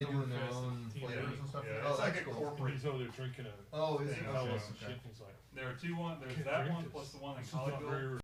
They doing their own flavors and stuff. Yeah, Oh, it's like that's a cool. corporate. He's over there drinking a. Oh, is it? Tell Okay, us okay. shit. He's like, There are two one. There's can't that drink one this. plus the one in This is not Collegeville. very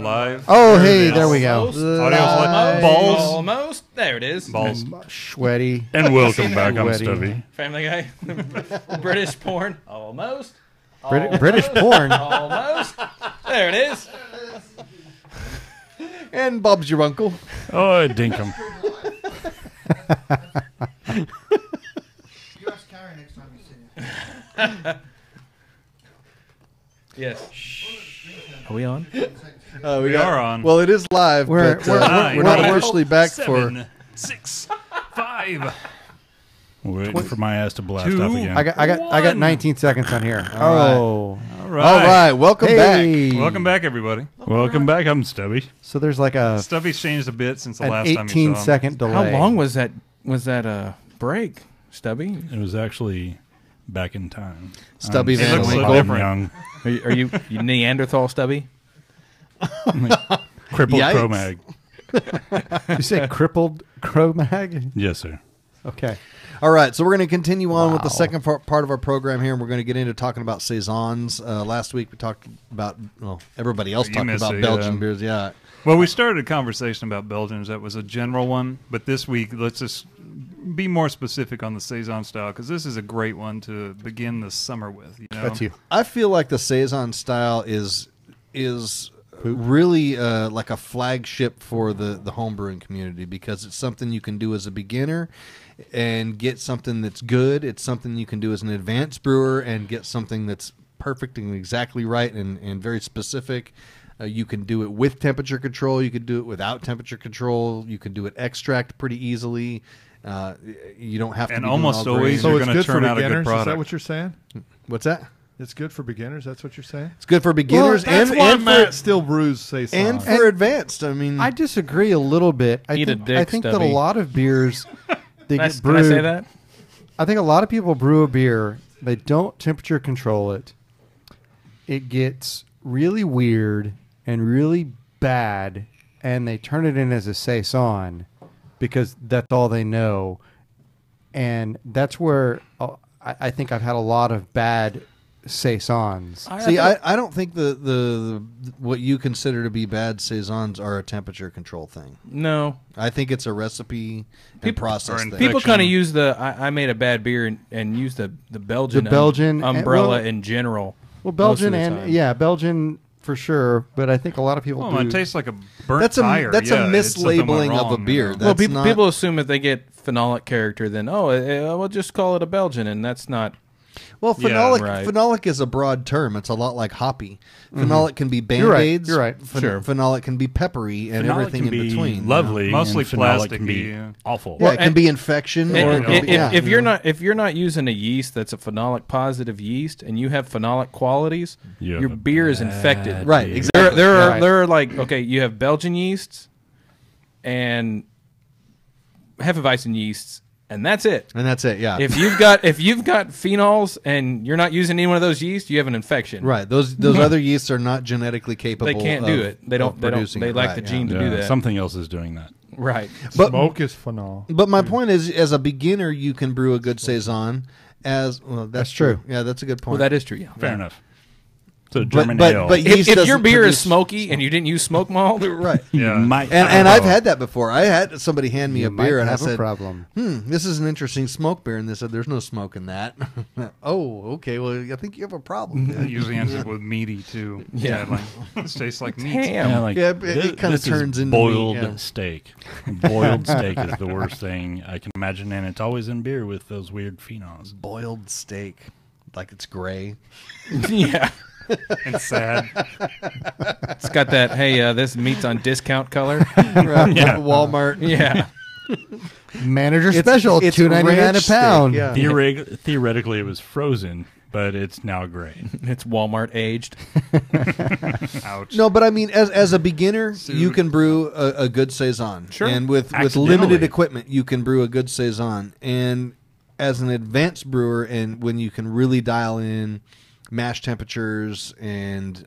Live. Oh, hey, there we go. Balls. There it is. Balls. Sweaty. And welcome back. I'm Sweaty. Stubby. Family Guy. British porn. Almost. British porn. Almost. There it is. And Bob's your uncle. Oh, dinkum. You ask Carrie next time you see her. Yes. Are we on? We are on. Well, it is live, We're- but we're- we're not officially back for... 7, 6, 5. Waiting for my ass to blast 2, I off again. got 19 seconds on here. Oh. All All right, welcome back. Welcome back, everybody. Welcome back. I'm Stubby. So there's like a Stubby's changed a bit since the an last time you 18 saw him. second delay. How long was that? Was that break, Stubby? It was actually back in time. Stubby I'm Van so Winkle. fucking young. Are you Neanderthal, Stubby? Crippled Yikes. Cro-Mag. You say crippled Cro-Mag? Yes, sir. Okay. All right, so we're going to continue on with the Wow. second part of our program here, and we're going to get into talking about Saisons. Last week we talked about, well, everybody else You talked missed about it, Belgian yeah. beers, yeah. Well, we started a conversation about Belgians. That was a general one. But this week, let's just be more specific on the Saison style, because this is a great one to begin the summer with. You know? That's you. I feel like the Saison style is really like a flagship for the homebrewing community, because it's something you can do as a beginner and get something that's good. It's something you can do as an advanced brewer and get something that's perfect and exactly right and very specific. You can do it with temperature control. You can do it without temperature control. You can do it extract pretty easily. You don't have to. And be doing almost all always grains. So you're it's going to good for turn out a beginners? good Is that product. what you're saying? What's that? It's good for beginners? That's what you're saying? It's good for beginners That's and, why and Matt for still brews Saison. and for advanced. I mean, I disagree a little bit. I Eat a think, dick, I think that a Stubby. lot of beers they Can I get brewed. say that? I think a lot of people brew a beer. They don't temperature control it. It gets really weird and really bad, and they turn it in as a Saison because that's all they know. And that's where I think I've had a lot of bad Saisons. see, I don't think the what you consider to be bad Saisons are a temperature control thing. No. I think it's a recipe and process or thing. People Fiction. kind of use I made a bad beer and use the Belgian, The Belgian, umbrella well- in general. Well, Belgian most of the and time. yeah, Belgian for sure. But I think a lot of people Well, do. it tastes like a burnt That's a tire. that's Yeah, a it's something went mislabeling of a wrong, beer. you know? Well, That's not, people assume if they get phenolic character, then we'll just call it a Belgian, and that's not. well, Yeah, phenolic right. phenolic is a broad term. It's a lot like hoppy. Phenolic can be You're right, band-aids. you're right. Sure. Phenolic can be peppery and Phenolic everything can in be between. lovely, Mostly and phenolic plasticky, can be yeah. awful. Yeah, Well, it can and- be infection. Or it can be, If you're not using a yeast that's a phenolic positive yeast, and you have phenolic qualities, You have your a beer is bad infected. Right, beer. exactly. There are like, okay, you have Belgian yeasts and Hefeweizen yeasts, and that's it. and that's it. Yeah. If you've got phenols and you're not using any one of those yeasts, you have an infection. Right. Those other yeasts are not genetically capable. They can't do it. They don't. producing They it. lack Right, the yeah. gene to do that. Something else is doing that. Right. But Smoke is phenol. but my point is, as a beginner, you can brew a good saison. As well, that's true. Yeah, that's a good point. Well, that is true. Yeah. Fair enough. So But- German but- ale. but yeast If your doesn't beer is produce- smoky and you didn't use smoke malt, right. you Yeah. might And I've had that before. I had somebody hand me you a might beer, and I have a said, problem. this is an interesting smoke beer. And they said, there's no smoke in that. Oh, okay. Well, I think you have a problem. It usually ends up with meaty too. Yeah. like, this tastes like meat. Damn. Yeah, like, Yeah, it kinda this is turns into boiled meat, yeah. steak. Boiled steak is the worst thing I can imagine, and it's always in beer with those weird phenols. Boiled steak. Like it's gray. yeah, It's sad. it's got that. Hey, this meat's on discount color. Right. Yeah. Walmart. Yeah. Manager It's- special, it's $2.99 a ranch steak, pound. yeah. Theoretically, it was frozen, but it's now gray. It's Walmart aged. Ouch. No, but I mean, as a beginner, you can brew a good saison. Sure. And with Accidentally. limited equipment, you can brew a good saison. And as an advanced brewer, and when you can really dial in mash temperatures and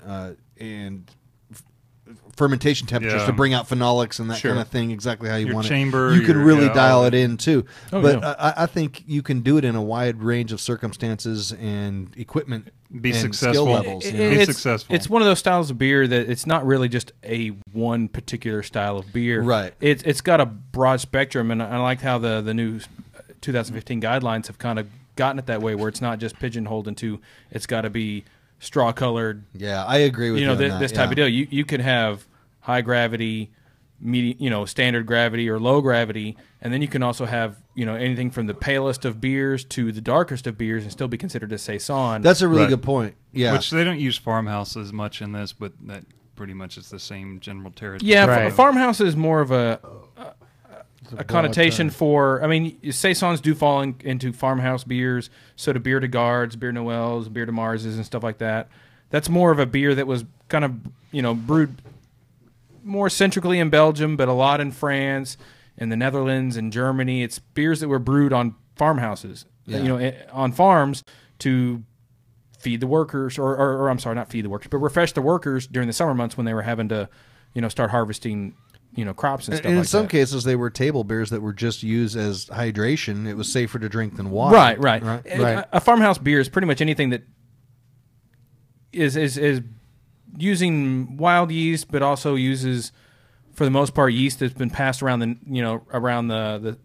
fermentation temperatures Yeah. to bring out phenolics and that Sure. kind of thing, exactly how you Your want chamber, it, you can your- really yeah, dial all it in too. Oh, but yeah. I think you can do it in a wide range of circumstances and equipment Be and successful. skill levels. It- you know? Be it's, successful. It's one of those styles of beer that it's not really just a one particular style of beer. Right. It's got a broad spectrum, and I like how the new 2015 guidelines have kind of gotten it that way, where it's not just pigeonholed into it's got to be straw colored. Yeah, I agree with you. You know, on that, this type yeah. of deal. You could have high gravity, medium, standard gravity or low gravity, and then you can also have anything from the palest of beers to the darkest of beers and still be considered a saison. That's a really Right. good point. Yeah, Which they don't use farmhouse as much in this, but that pretty much is the same general territory. yeah, Right. farmhouse is more of a connotation term. for. I mean, saisons do fall into farmhouse beers. So do beer de gardes, beer noels, beer de marses, and stuff like that. That's more of a beer that was kind of brewed more centrically in Belgium, but a lot in France, in the Netherlands, and Germany. It's beers that were brewed on farmhouses, on farms to feed the workers, or I'm sorry, not feed the workers, but refresh the workers during the summer months when they were having to, start harvesting, crops and stuff and in like some that. cases they were table beers that were just used as hydration. It was safer to drink than water. Right. Right. A farmhouse beer is pretty much anything that is using wild yeast, but also uses, for the most part, yeast that's been passed around the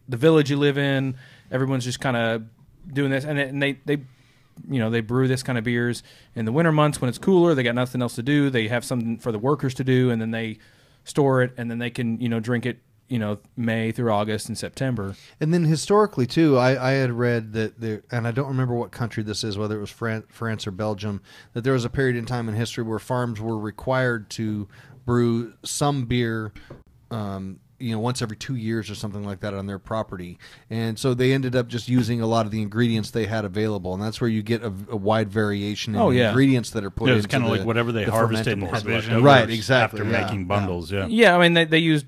village you live in. Everyone's just kind of doing this, and they brew this kind of beers in the winter months when it's cooler. They got nothing else to do. They have something for the workers to do, and then they store it, and then they can drink it May through August and September. And then historically too, I had read that there, and I don't remember what country this is, whether it was France or Belgium, that there was a period in time in history where farms were required to brew some beer, once every 2 years or something like that on their property, and so they ended up just using a lot of the ingredients they had available, and that's where you get a wide variation in the ingredients that are put. It's into kind of like whatever they the harvested and had fermentables. left over Right, exactly, after yeah, making yeah. bundles. Yeah. Yeah, I mean they used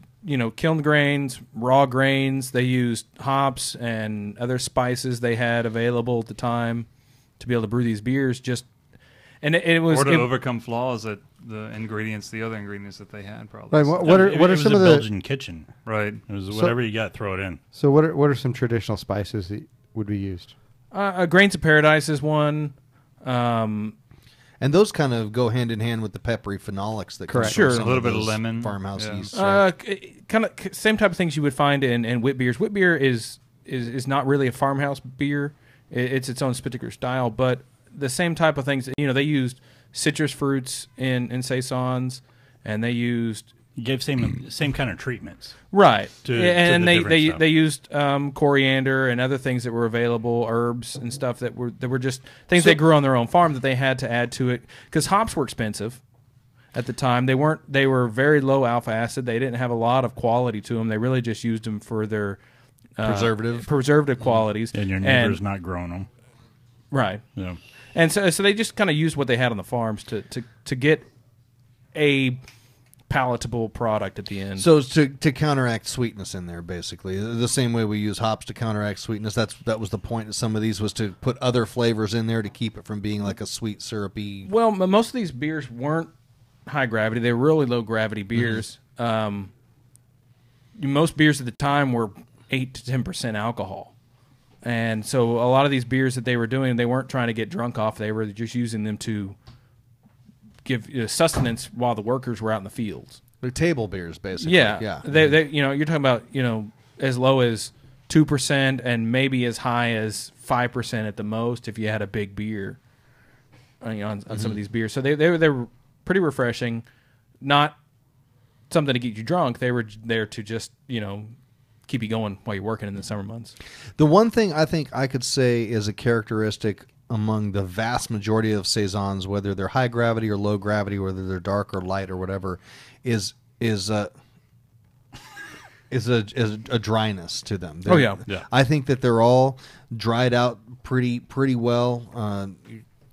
kiln grains, raw grains. They used hops and other spices they had available at the time to be able to brew these beers. And it was Or to overcome flaws that the other ingredients that they had probably. Right. What It are was some a of the Belgian kitchen. Right. It was whatever you got, throw it in. so what are some traditional spices that would be used? Grains of Paradise is one. And those kind of go hand in hand with the peppery phenolics that come Correct. from Sure. some A little bit of those lemon. farmhouse Yeah. yeast. Kind of same type of things you would find in wit beers. Wit beer is not really a farmhouse beer. It's its own particular style, but the same type of things. They used citrus fruits in saisons, and they used You gave same kind of treatments. right, To and the different they stuff. they used coriander and other things that were available, herbs and stuff that were just things they grew on their own farm that they had to add to it because hops were expensive at the time. They were very low alpha acid. They didn't have a lot of quality to them. They really just used them for their preservative qualities. And your neighbor's not growing them. Right. Yeah. And so they just kind of used what they had on the farms to get a palatable product at the end. So to counteract sweetness in there, basically, the same way we use hops to counteract sweetness. That was the point of some of these, was to put other flavors in there to keep it from being like a sweet syrupy. Well, most of these beers weren't high gravity; they were really low gravity beers. Most beers at the time were 8 to 10% alcohol, and so a lot of these beers that they were doing, they weren't trying to get drunk off; they were just using them to give sustenance while the workers were out in the fields. They're table beers, basically. Yeah. They you're talking about as low as 2% and maybe as high as 5% at the most if you had a big beer. On some of these beers, so they were pretty refreshing, not something to get you drunk. They were there to just keep you going while you're working in the summer months. The one thing I think I could say is a characteristic among the vast majority of saisons, whether they're high gravity or low gravity, whether they're dark or light or whatever, is a dryness to them. Yeah. I think that they're all dried out pretty well.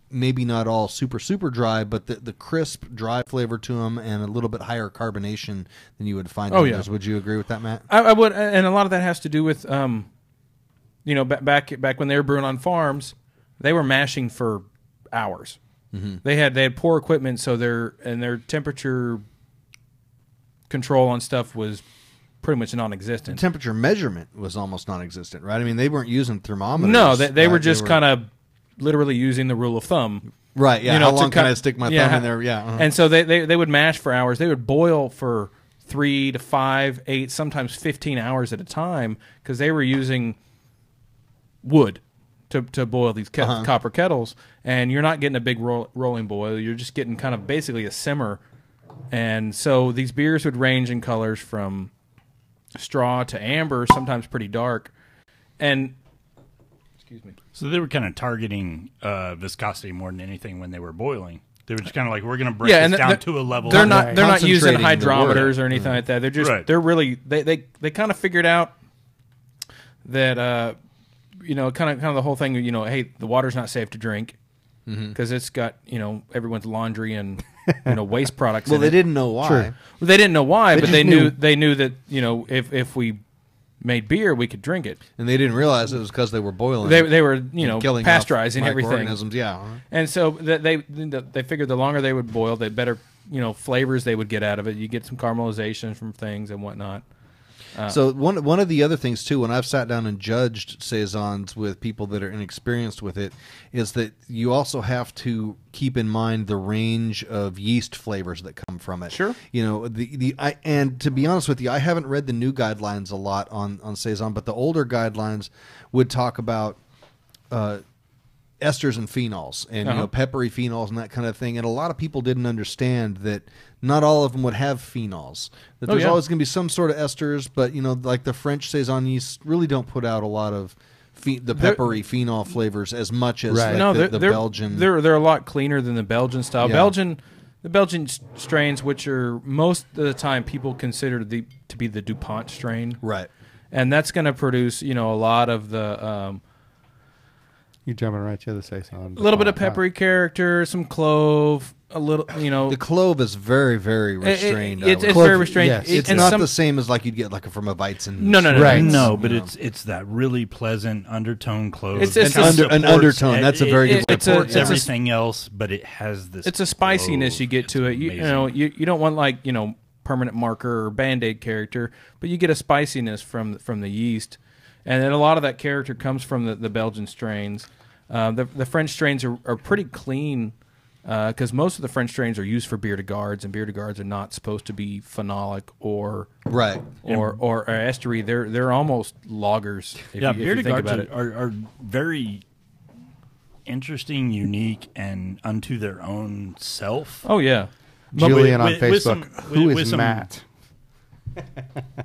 Maybe not all super dry, but the crisp, dry flavor to them, and a little bit higher carbonation than you would find in others. Would you agree with that, Matt? I would, and a lot of that has to do with back when they were brewing on farms, they were mashing for hours. Mm-hmm. They had poor equipment, so their temperature control on stuff was pretty much non-existent. The temperature measurement was almost non-existent, right? I mean, they weren't using thermometers. No, they were just kind of literally using the rule of thumb. Right, yeah. You know, How to long can cut- I stick my yeah, thumb in there? Yeah. uh-huh. And so they would mash for hours. They would boil for 3 to 5, 8, sometimes 15 hours at a time because they were using wood to boil these copper kettles. And you're not getting a big rolling boil. You're just getting kind of basically a simmer. And so these beers would range in colors from straw to amber, sometimes pretty dark. And excuse me. So they were kind of targeting viscosity more than anything when they were boiling. They were just kind of like, we're going to break Yeah, and this down they're- to a level. They're not using Concentrating the hydrometers word. or anything like that. They're just Right. they're really they kind of figured out that kind of the whole thing, hey, the water's not safe to drink because it's got everyone's laundry and waste products. Well, in they it. didn't know why. Sure. Well, they didn't know why, but just they knew. knew that if we made beer, we could drink it. And they didn't realize it was because they were boiling. They were and killing off pasteurizing everything. microorganisms. Yeah. And so they figured the longer they would boil, the better flavors they would get out of it. You get some caramelization from things and whatnot. So one of the other things too, when I've sat down and judged saisons with people that are inexperienced with it, is that you also have to keep in mind the range of yeast flavors that come from it. Sure. And to be honest with you, I haven't read the new guidelines a lot on saison, but the older guidelines would talk about esters and phenols and peppery phenols and that kind of thing. And a lot of people didn't understand that not all of them would have phenols. That there's always going to be some sort of esters, but like the French saison yeast really don't put out a lot of the peppery phenol flavors as much as Right. the Belgian. They're a lot cleaner than the Belgian style. Yeah. The Belgian strains, which are most of the time people consider to be the DuPont strain, Right. and that's going to produce a lot of the You're jumping right to the saison. a little bit of peppery character, some clove, a little The clove is very, very restrained. I It's would very say. restrained. yes. It's and not some- the same as like you'd get like from a Weizen. No. Right. No, but it's that really pleasant undertone clove. It's that an supports- undertone. That's a very good It way to put it. supports It's a- everything else, but it has this. It's a spiciness clove. you get to it. It's You amazing. you don't want like permanent marker or Band-Aid character, but you get a spiciness from the yeast, and then a lot of that character comes from the Belgian strains. The French strains are pretty clean because most of the French strains are used for beer to guards, and beer to guards are not supposed to be phenolic or Right. estery. They're almost lagers. If Yeah, you beer to think guards about it. are very interesting, unique, and unto their own self. Oh yeah, Julian on with Facebook. some- Who with is some- Matt?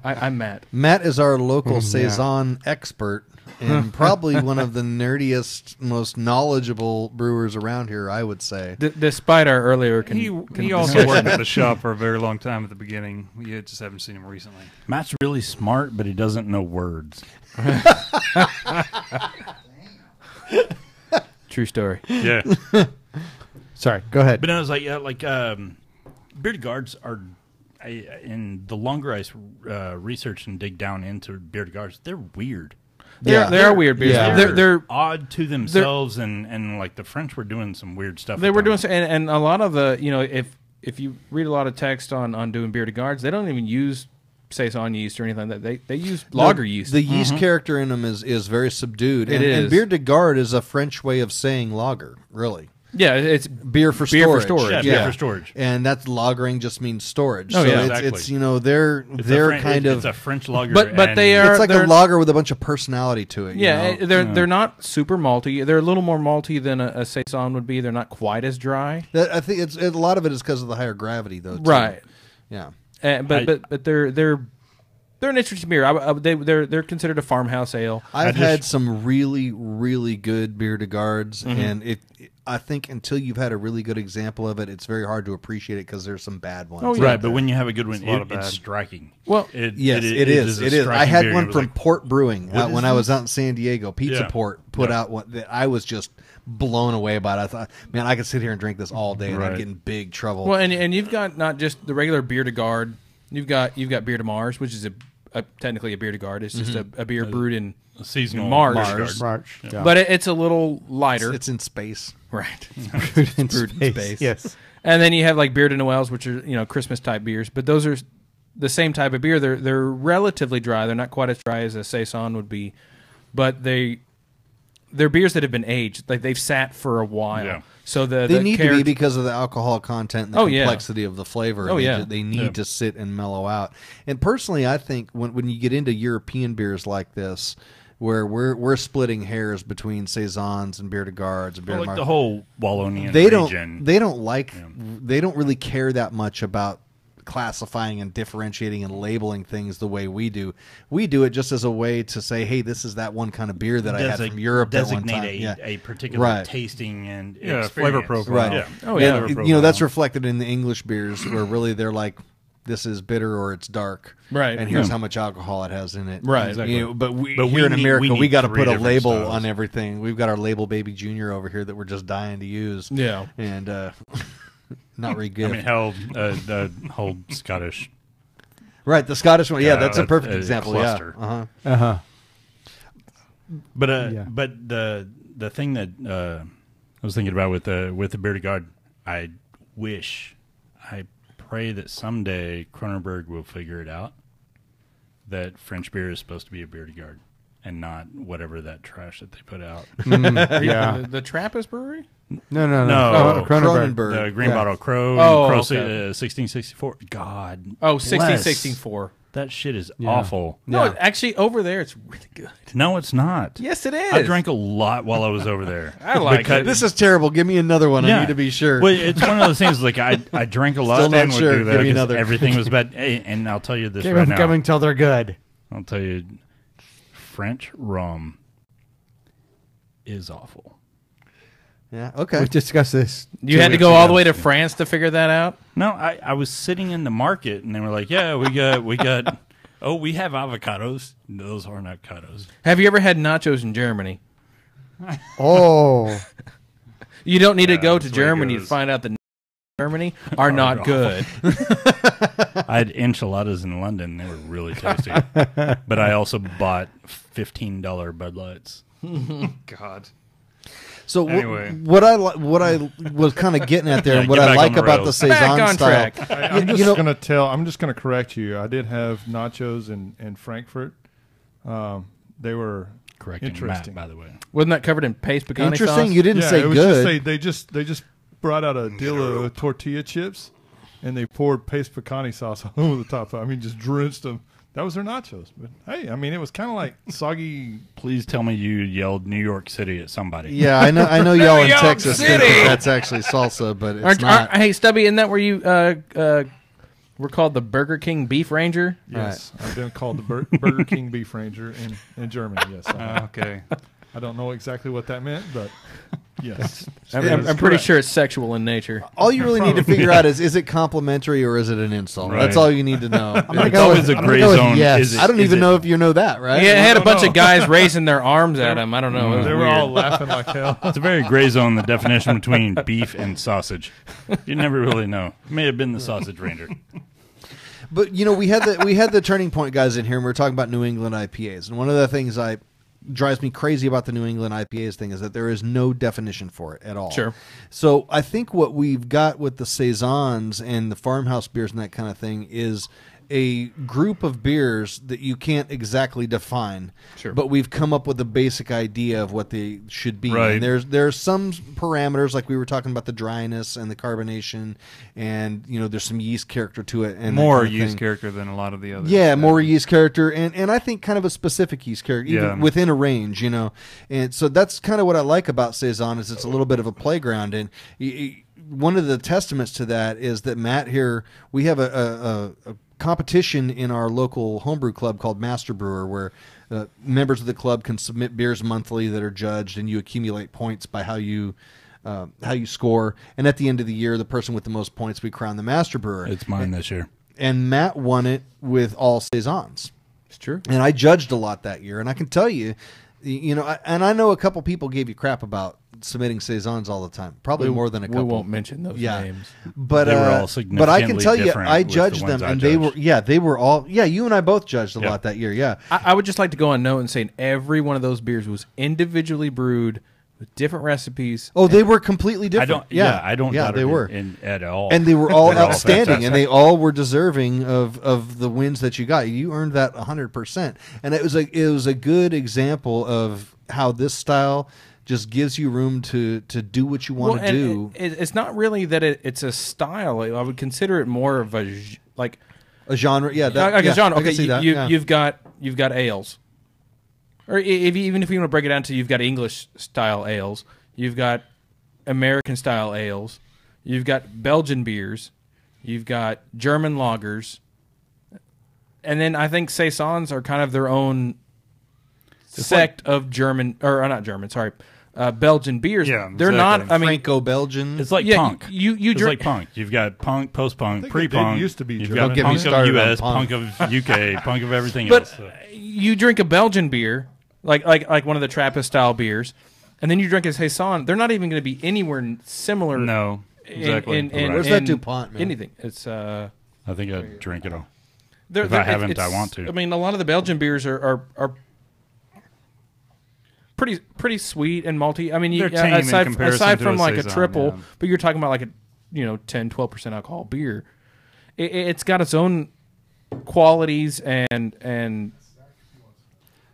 I'm Matt. Matt is our local Yeah. saison expert and probably one of the nerdiest, most knowledgeable brewers around here, I would say. Despite our earlier, He also worked at the shop for a very long time at the beginning. You just haven't seen him recently. Matt's really smart, but he doesn't know words. True story. Yeah, Sorry, go ahead. but I was like, bearded guards are. And the longer I research and dig down into bearded guards, they're weird. They Yeah. are weird beers. Yeah. They're odd to themselves, and like the French were doing some weird stuff. they with were them. doing and a lot of the if you read a lot of text on doing bearded guards, they don't even use saison yeast or anything like that. They use lager yeast. The yeast character in them is very subdued. It and, is. And beer de garde is a French way of saying lager, really. yeah, it's Beer for Beer for storage. storage, Yeah, beer for storage. And that's lagering just means storage. Oh, so yeah. it's Exactly. they're It's they're a kind it's of a French lager, But and they are- it's like they're- a lager with a bunch of personality to it. you yeah, know? they're not super malty. They're a little more malty than a saison would be. They're not quite as dry. I think a lot of it is because of the higher gravity, though. Too. Right. Yeah. But they're an interesting beer. They're considered a farmhouse ale. I've had some really, really good beer de gardes, and I think until you've had a really good example of it, it's very hard to appreciate it because there's some bad ones. Oh, yeah. right. But when you have a good one, a lot of it's bad. striking. Well, Yes, it is. a It is. I striking had beer. one It was from like, Port Brewing what when is I was this? out in San Diego. Pizza Yeah. Port put Yeah. out one that I was just blown away by it. I thought, man, I could sit here and drink this all day, and I'd Right. get in big trouble. well, and you've got not just the regular beer de garde. You've got beer de Mars, which is technically a beer de garde. It's just a beer brewed in seasonal Mars. Mars. March. Yeah. but it's a little lighter, it's in space. right? brewed in brewed in space. Yes. And then you have like beer de Noëls, which are Christmas type beers, but those are the same type of beer. They're relatively dry. They're not quite as dry as a saison would be, but they they're beers that have been aged, like they've sat for a while. Yeah. So they need to be because of the alcohol content and the yeah. complexity of the flavor. Oh, yeah. They need to sit and mellow out. And personally, I think when you get into European beers like this, where we're splitting hairs between saisons and bière de gardes and bière de like Mar- the whole Wallonian they region. They don't really care that much about classifying and differentiating and labeling things the way we do. We do it just as a way to say, hey, this is that one kind of beer that I had from Europe at one time. Designate a particular tasting and flavor experience. profile. Right. Yeah. Oh, yeah. And, you know, that's reflected in the English beers where really they're like, this is bitter or it's dark. Right. And here's how much alcohol it has in it. Right. Exactly. You know, but we here in need- America, we we need got to three put a different label styles. on everything. We've got our Label Baby Junior over here that we're just dying to use. Yeah. And not very good. I mean, hell, the whole Scottish. Right, the Scottish one. Yeah, that's a perfect a example. cluster. Yeah. Uh-huh. But Yeah. but the thing that I was thinking about with the bière de garde, I pray that someday Kronenberg will figure it out that French beer is supposed to be a bière de garde and not whatever that trash that they put out. Yeah. The Trappist Brewery? No. No. Oh, Kronenberg. Kronenberg. The Green Bottle Crow, Oh, Crow okay. 1664. God. Oh, bless. 1664. That shit is Yeah. awful. No, Yeah. actually, over there, it's really good. No, it's not. Yes, it is. I drank a lot while I was over there. I like Because- it. This is terrible. Give me another one. I need to be sure. Well, it's one of those things. Like I drank a lot. Still not and would sure. do that Give me 'cause another. Everything was bad. Hey, and I'll tell you this Keep right them now. coming till they're good. I'll tell you, French rum is awful. Yeah. Okay. We discussed this. You had to go all the way to France to figure that out? No, I was sitting in the market and they were like, "Yeah, we got. Oh, we have avocados. Those aren't avocados. Have you ever had nachos in Germany? Oh. You don't need to go to that's where it Germany to goes. find out that Germany are not good. I had enchiladas in London. They were really tasty. But I also bought $15 Bud Lights. God. So Anyway. what I was kind of getting at there, Yeah, and what get I back like on the about the rails. saison Back on style, track. I'm you just know- gonna correct you. I did have nachos in Frankfurt. They were Correcting interesting. Matt, by the way. Wasn't that covered in paste pecani interesting. sauce? You didn't Yeah, say it was good. just they just brought out a deal of tortilla chips, and they poured paste pecani sauce all over the top. I mean, just drenched them. That was their nachos. But hey, I mean, it was kind of like soggy. Please tell me you yelled New York City at somebody. Yeah, I know y'all in York Texas think City! that that's actually salsa, but it's not. Hey, Stubby, isn't that where you were called the Burger King Beef Ranger? Yes, I've been called the Burger King Beef Ranger in Germany. Yes, Okay. I don't know exactly what that meant, but yes, I'm pretty sure it's sexual in nature. All you really need to figure out is it complimentary or is it an insult? Right. That's all you need to know. It's always a gray zone. yes. Is it- I don't is even it- know if you know that, right? Yeah, it had a don't bunch know. of guys raising their arms at him. I don't know. It was they were weird. all laughing like hell. It's a very gray zone, the definition between beef and sausage. You never really know. It may have been the sausage ranger. But you know, we had the Turning Point guys in here, and we were talking about New England IPAs. And one of the things drives me crazy about the New England IPAs thing is that there is no definition for it at all. Sure. So I think what we've got with the saisons and the farmhouse beers and that kind of thing is a group of beers that you can't exactly define. Sure. But we've come up with a basic idea of what they should be. Right. And there's some parameters, like we were talking about the dryness and the carbonation, and you know there's some yeast character to it, and that More kind of yeast thing. character than a lot of the others. Yeah, more yeast character, and I think kind of a specific yeast character, even Yeah. within a range, you know. And so that's kind of what I like about Saison is it's a little bit of a playground. And one of the testaments to that is that Matt here, we have a competition in our local homebrew club called Master Brewer, where members of the club can submit beers monthly that are judged, and you accumulate points by how you score. And at the end of the year, the person with the most points, we crown the Master Brewer. It's mine this year. And Matt won it with all saisons. It's true. And I judged a lot that year, and I can tell you, you know, and I know a couple people gave you crap about submitting saisons all the time, probably more than a couple. We won't mention those names. But They were all but I can significantly tell you, different I with the judged ones them, I and judged. they were all. Yeah, you and I both judged a Yeah. lot that year. Yeah, I would just like to go on note and say every one of those beers was individually brewed with different recipes. Oh, they were completely I different. don't. I don't. Yeah, doubt they it were. at all. And they were all They're all outstanding, fantastic. and they all were deserving of the wins that you got. You earned that 100%, and it was a good example of how this style just gives you room to do what you want to do. It's not really that it's a style. I would consider it more of a A genre, yeah, like a genre. I can Okay, see that, yeah. you've got ales, or even if you want to break it down to, you've got English style ales, you've got American style ales, you've got Belgian beers, you've got German lagers, and then I think saisons are kind of their own sect of German, or not German, sorry, Belgian beers. Yeah, they're exactly. not. I mean, Franco-Belgian. It's like yeah, punk. you It's drink like punk. You've got punk, post-punk, think pre-punk. it used to be You've German. got Don't get me punk of started on US, punk. punk of UK, punk of everything But else. So. you drink a Belgian beer, like one of the Trappist style beers, and then you drink a saison. They're not even going to be anywhere similar. No, exactly. Where's that DuPont, man? Anything. It's I think I'd drink it all. if I haven't, I want to. I mean, a lot of the Belgian beers are pretty sweet and malty. I mean, They're tame in aside comparison to from a like a saison, triple, yeah. but you're talking about like a 10-12% alcohol beer. It's got its own qualities and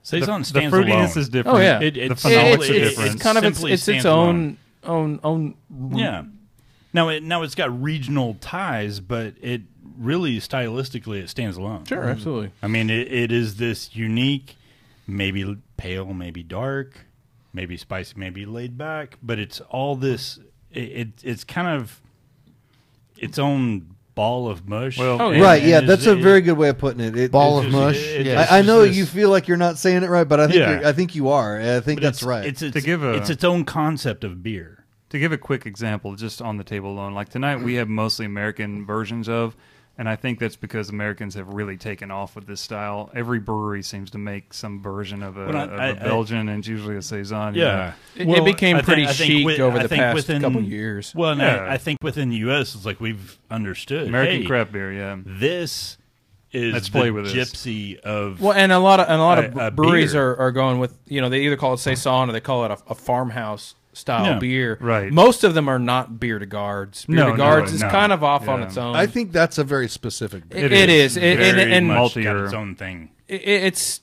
Saison the stands fruitiness alone. is different. Oh, yeah. It- the it's- phenolics are it- different. it's kind of Simply its stands own alone. Yeah. Now it's got regional ties, but it really stylistically it stands alone. Sure, absolutely. I mean, it is this unique, maybe pale, maybe dark, maybe spicy, maybe laid back, but it's all this. It's kind of its own ball of mush. Well, Oh, And- Right, and yeah, it's- that's a very good way of putting it. Ball it's of just- mush. it's I know just you this- feel like you're not saying it right, but I think Yeah. I think you are. I think but that's it's- right. It's To give it's its own concept of beer. To give a quick example, just on the table alone, like tonight we have mostly American versions of, and I think that's because Americans have really taken off with this style. Every brewery seems to make some version of a, Well, I- Belgian and it's usually a saison. you Yeah. know. It became I think- pretty I think chic with- over I the think past within- couple years. Well, and Yeah. I think within the U.S. it's like we've understood American hey, craft beer, yeah. This is Let's the play with this. gypsy of Well, and a lot of a breweries beer. are going with, they either call it saison or they call it a farmhouse style Yeah. beer. Right. Most of them are not beer to guards. Beer No, to guards no, is no. kind of off on Yeah. its own. I think that's a very specific beer. It is. very much maltier. got its own thing. It's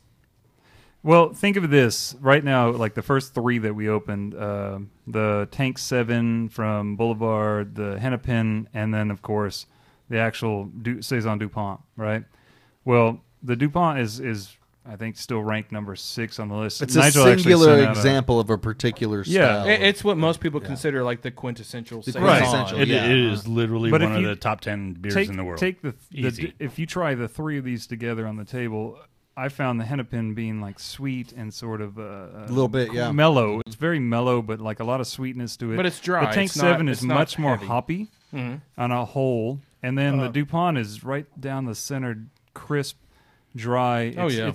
Well, think of this right now. Like the first three that we opened, the Tank 7 from Boulevard, the Hennepin, and then of course the actual Saison DuPont. Right. Well, the DuPont is I think still ranked number 6 on the list. It's Nigel a actually singular sent out example of a particular Yeah. style. it's what most people consider like the quintessential The saison. quintessential, It yeah. is literally But if one of you the top 10 beers take in the world. Take the Easy. if you try the three of these together on the table, I found the Hennepin being like sweet and sort of a little bit, yeah. mellow. It's very mellow, but like a lot of sweetness to it. But it's dry. The Tank It's not- 7 it's is not much more heavy. hoppy Mhm. on a whole, and then the DuPont is right down the center, crisp, dry. Oh, It's, yeah.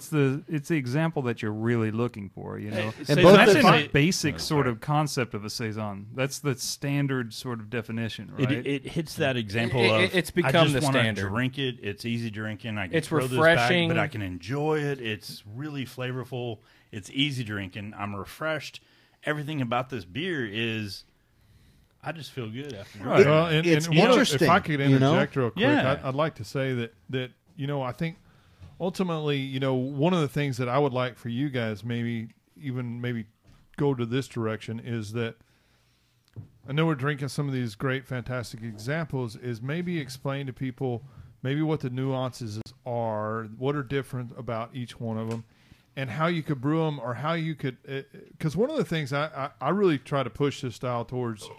it's the example that you're really looking for. You know, And and both that's the- a basic sort of concept of a saison. That's the standard sort of definition, right? It hits that example It- of it's I become just the wanna standard. drink it. It's easy drinking. I can It's throw refreshing. this back, but I can enjoy it. It's really flavorful. It's easy drinking. I'm refreshed. Everything about this beer is. I just feel good after drinking. Well, and It's one of- interesting, if I could you know? interject real quick, Yeah. I'd like to say that I think ultimately, one of the things that I would like for you guys maybe go to this direction is that I know we're drinking some of these great, fantastic examples. Is maybe explain to people maybe what the nuances are, what are different about each one of them, and how you could brew them, or how you could. Because one of the things I really try to push this style towards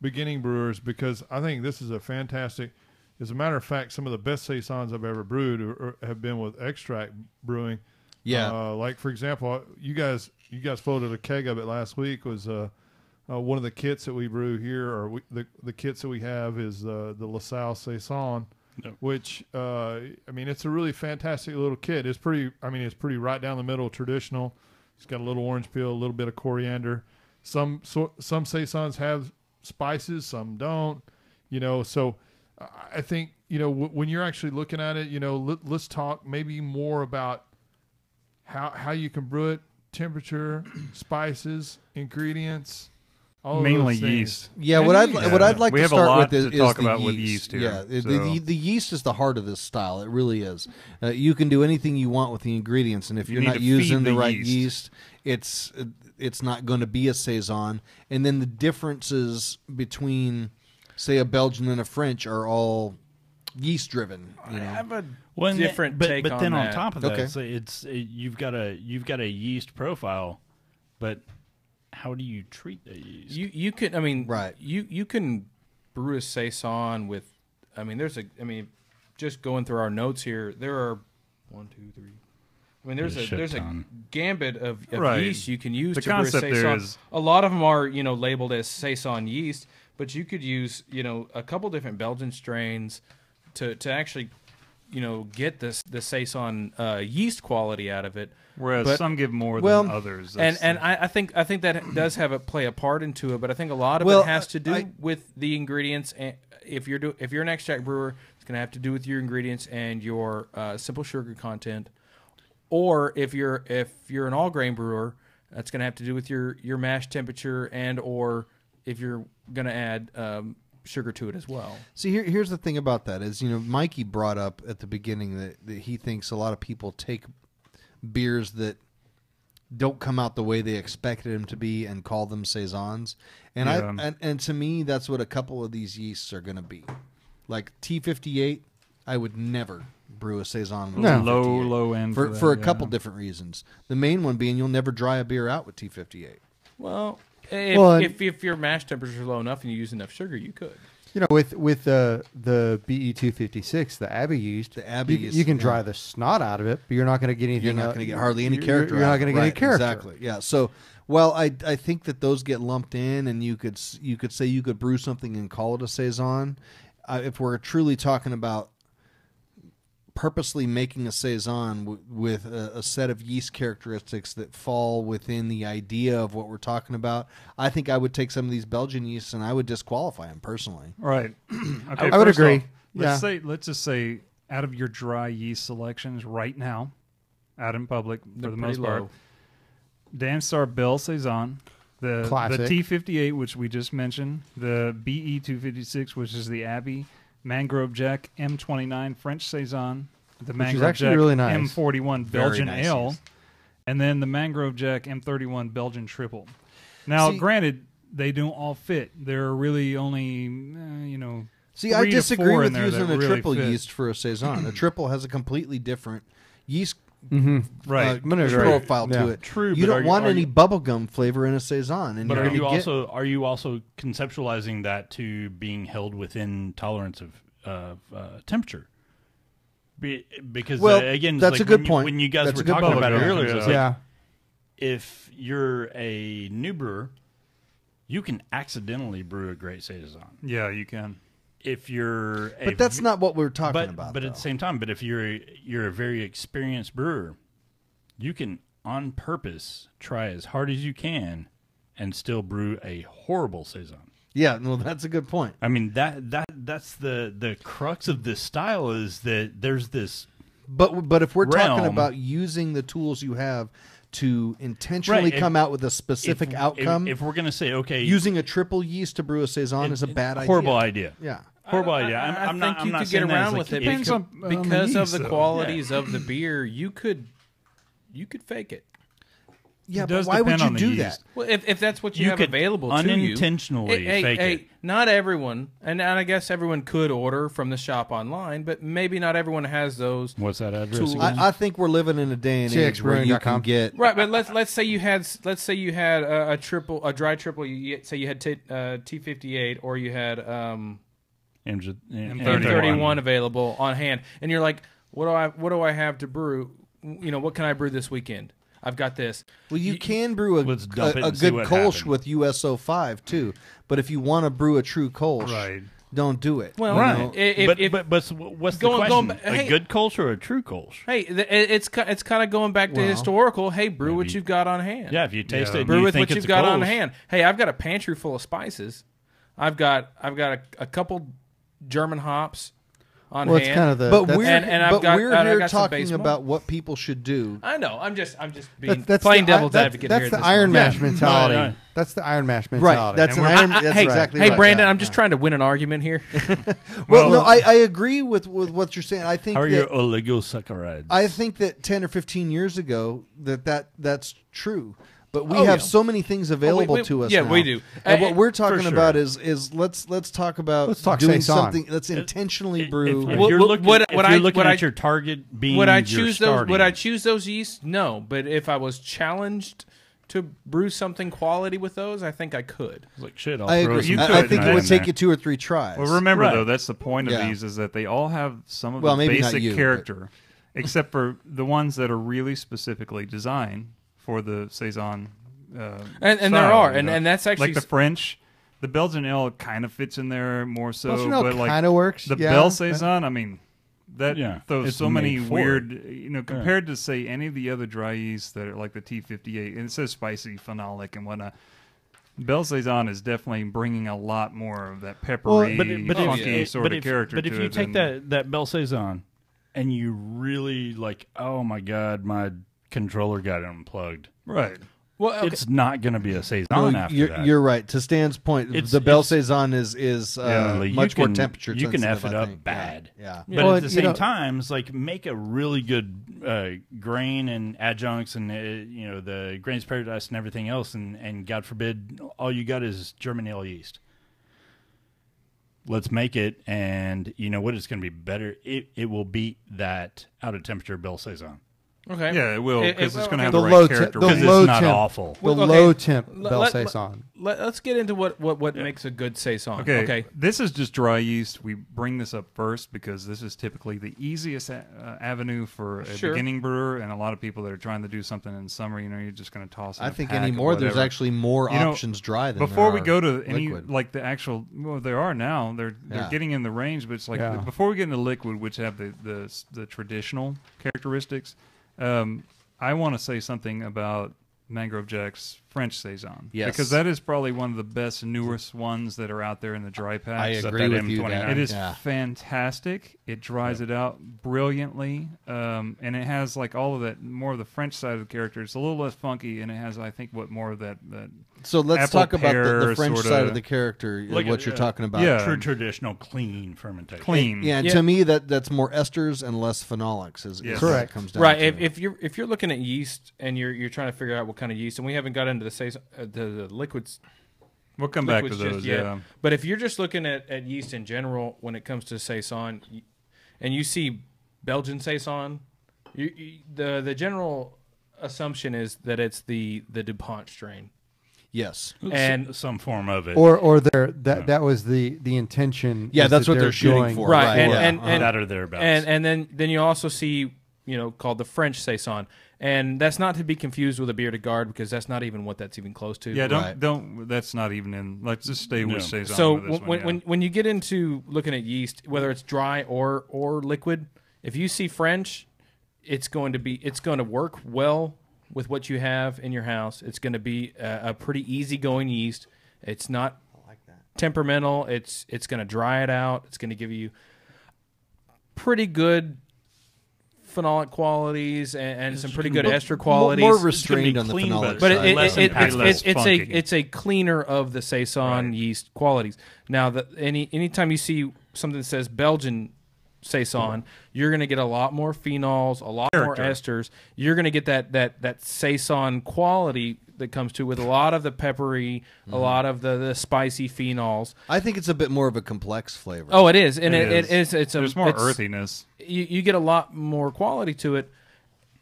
beginning brewers, because I think this is a fantastic. As a matter of fact, some of the best saisons I've ever brewed have been with extract brewing. Yeah. Like for example, you guys floated a keg of it last week. Was one of the kits that we brew here, or the kits that we have is the LaSalle Saison, Yep. which it's a really fantastic little kit. It's pretty. It's pretty right down the middle, traditional. It's got a little orange peel, a little bit of coriander. Some saisons have spices, some don't. So I think when you're actually looking at it, let's talk maybe more about how you can brew it, temperature, spices, ingredients, All of mainly those things. yeast. Yeah, And what I'd like We to have a start lot with to is talk the about yeast. with yeast here, Yeah, so. the yeast is the heart of this style. It really is. You can do anything you want with the ingredients, and if You you're need not to using feed the the right yeast. yeast, it's not going to be a saison. And then the differences between, say, a Belgian and a French are all yeast driven. I have a Well, and different but, take but on then that. on top of that, Okay. you've got a yeast profile, but how do you treat the yeast? You can, I mean, Right. You can brew a saison with, just going through our notes here, there are 1, 2, 3. I mean, there's There's a a ton. gambit of Right. yeast you can use The to brew a concept there saison. is- A lot of them are labeled as saison yeast, but you could use a couple different Belgian strains to actually get the saison yeast quality out of it. Whereas But- some give more Well, than others. And That's- I think that does play a part into it, but I think a lot of Well, it has to do I- with the ingredients. And if you're an extract brewer, it's going to have to do with your ingredients and your simple sugar content. Or if you're an all grain brewer, that's going to have to do with your mash temperature and or if you're going to add sugar to it as well. See, here's the thing about that is, Mikey brought up at the beginning that he thinks a lot of people take beers that don't come out the way they expected them to be and call them saisons. And Yeah. and to me, that's what a couple of these yeasts are going to be. Like T58, I would never brew a saison with No. T58 low end for that, a yeah. couple different reasons. The main one being you'll never dry a beer out with T58. Well, Well, if your mash temperature is low enough and you use enough sugar, you could. With the BE 256, the Abbey yeast, The Abbey you, is- you can yeah. dry the snot out of it, but you're not going to get anything. You're not out- going to get hardly any you're- character. You're out not of it. going to get any Right, character. Exactly. Yeah. So, well, I think that those get lumped in, and you could say you could brew something and call it a saison. If we're truly talking about purposely making a saison with a set of yeast characteristics that fall within the idea of what we're talking about, I think I would take some of these Belgian yeasts and I would disqualify them personally. Right. Okay, I would first agree. off, Yeah. let's just say out of your dry yeast selections right now, out in public They're for the pretty most part, low. Danstar Bell Saison, the Classic. T58, which we just mentioned, the BE 256, which is the Abbey, Mangrove Jack M29 French Saison, the Mangrove actually Jack really nice. M41 Very Belgian nice Ale, yeast. and then the Mangrove Jack M31 Belgian Triple. Now, See- granted, they don't all fit. There are really only, See, I 3 to disagree 4 in with there using that a really triple fit. yeast for a saison. A triple has a completely different yeast Right. I'm gonna agree. profile to Yeah. it. True, You but don't want any bubblegum flavor in a saison, and But you're are gonna you get, are you also conceptualizing that to being held within tolerance of temperature? Because Well, again, it's that's like a good when point. when you guys That's were a good talking about it point. earlier, it's like, Yeah. if you're a new brewer, you can accidentally brew a great saison. Yeah, you can. If you're, but that's not what we're talking about. But though. at the same time, but if you're a very experienced brewer, you can on purpose try as hard as you can and still brew a horrible saison. Yeah, no, that's a good point. I mean that's the crux of this style is that there's this But if we're talking realm. about using the tools you have to intentionally Right, if- come out with a specific outcome, If we're gonna say okay, using a triple yeast to brew a saison is a bad idea. horrible idea. Yeah. Horrible idea. I I'm think not. you I'm not could saying get that as around like with it depends because, on the because of yeast, the though. qualities of the beer. You could fake it. Yeah, It but does why would depend you on the do yeast. that? Well, if that's what you, You have could available to you, unintentionally fake it. Not everyone, and I guess everyone could order from the shop online, but maybe not everyone has those. What's that address? Tools. again? I think we're living in a day and age where you can CXbrewing.com. get Right, but let's say you had a dry triple. Say you had T58 or you had M31 available on hand, and you're like, what do I have to brew? What can I brew this weekend? I've got this. Well, you can brew a Let's dump it and see good what Kolsch happens. with USO5 too. But if you want to brew a true Kolsch, Right. don't do it. Well, you Right. know? if- But what's the Going- question? going ba- a hey- good Kolsch or a true Kolsch? Hey, it's kind of going back to Well, historical. Hey, brew what maybe. you've got on hand. Yeah, if you taste Yeah. it, and brew you with think what it's you've got on Kolsch, hand. Hey, I've got a pantry full of spices. I've got a couple German hops. on Well, hand. it's kind of the. But that's- we're and I've got- we're and I here got some talking base about what people should do. I know. I'm just being that's playing the- devil's that's- advocate That's here. the at this Iron moment. Mash mentality. Right. That's the Iron Mash Right. mentality. That's And an we're- iron. That's Hey, exactly hey, right. Brandon, Yeah. I'm just trying to win an argument here. Well, no, I agree with what you're saying. I think How are your that oligosaccharides? I think that 10 or 15 years ago that's true. But we Oh, have yeah. so many things available we- to us. yeah, now. we do. And what we're talking sure. about is let's talk about Let's talk doing Saison. something. Let's intentionally brew. If What- you're what- looking, what- if what you're I- looking what at I- your target being Would I your choose starting, those? Would I choose those yeasts? No, but if I was challenged to brew something quality with those, I think I could. like shit? I'll I throw agree. some You I could, think it man. would take you 2 or 3 tries. Well, remember Right. though, that's the point of Yeah. these is that they all have some of Well, the maybe not basic you, but- character, except for the ones that are really specifically designed for the Saison. And there style, are, you and know? that's actually like the French, the Belgian ale kind of fits in there more so, Belgian but ale like kind of works. the yeah. Belle Saison, I mean, that Yeah, throws it's so many made for weird, it. compared to say any of the other dry yeasts that are like the T58, and it says spicy, phenolic, and whatnot. Belle Saison is definitely bringing a lot more of that peppery, funky sort of character. But if to you it take than- that Belle Saison and you really like, oh my god, my controller got unplugged. right. well, okay. It's not going to be a Saison No, after you're, that. you're right. To Stan's point, It's- the Belle it's- Saison is Like, much you more can- temperature. You can sensitive, F it I up think. bad. Yeah. But Well, at the you same know- times, like make a really good grain and adjuncts and the grains paradise and everything else, and God forbid, all you got is German ale yeast. Let's make it, and you know what? It's going to be better. It will beat that out of temperature Belle Saison okay. Yeah, it will because it's going to have The the low right te- character. the because low it's not temp. awful. The Okay. low temp Let- Belle let- Saison. Let's get into what makes a good Saison. Okay. This is just dry yeast. We bring this up first because this is typically the easiest avenue for a Sure. beginning brewer, and a lot of people that are trying to do something in summer. You're just going to toss. In I a think pack or anymore there's whatever. actually more You know, options dry than Before there we are go to any liquid. like the actual, well, there are now. They're Yeah. getting in the range, but it's like Yeah. before we get into liquid, which have the traditional characteristics. I want to say something about Mangrove Jack's French Saison. Yes. Because that is probably one of the best, newest ones that are out there in the dry packs. I agree that with you. M29. Dan. It is Yeah. fantastic. It dries it out brilliantly, and it has like all of that, more of the French side of the character. It's a little less funky, and it has, I think, more of that. So let's apple talk about the pear French sorta- side of the character, Like what you're talking about. yeah. True traditional clean fermentation. Clean. Yeah, and Yeah. to me that's more esters and less phenolics is Yes. what it Correct. comes down Right. to. If you're looking at yeast and you're trying to figure out what kind of yeast, and we haven't got into the Saison, the liquids. We'll come back to liquids just those. yet. Yeah. But if you're just looking at yeast in general when it comes to Saison, and you see Belgian Saison, the general assumption is that it's the DuPont strain. Yes. And some form of it. Or that was the intention. Yeah, is that's that what they're shooting doing- for. right, Right, and, yeah. and that or thereabouts. and then you also see called the French Saison, and that's not to be confused with a bearded guard because that's not even what that's even close to. Yeah, Right. don't. That's not even in. Let's just stay with No. Saison. So with this one, yeah. when you get into looking at yeast, whether it's dry or liquid, if you see French, it's going to work well with what you have in your house. It's going to be a pretty easygoing yeast. It's not temperamental. It's going to dry it out. It's going to give you pretty good phenolic qualities and some pretty good ester qualities. More It's gonna be restrained on the clean, phenolic But side. less impactful, less funky. it's a cleaner of the Saison Right. yeast qualities. Now, anytime you see something that says Belgian Saison, you're going to get a lot more phenols, a lot more esters. You're going to get that Saison quality that comes to with a lot of the peppery, a lot of the spicy phenols. I think it's a bit more of a complex flavor. Oh, it is, and It it is. There's more earthiness. You get a lot more quality to it,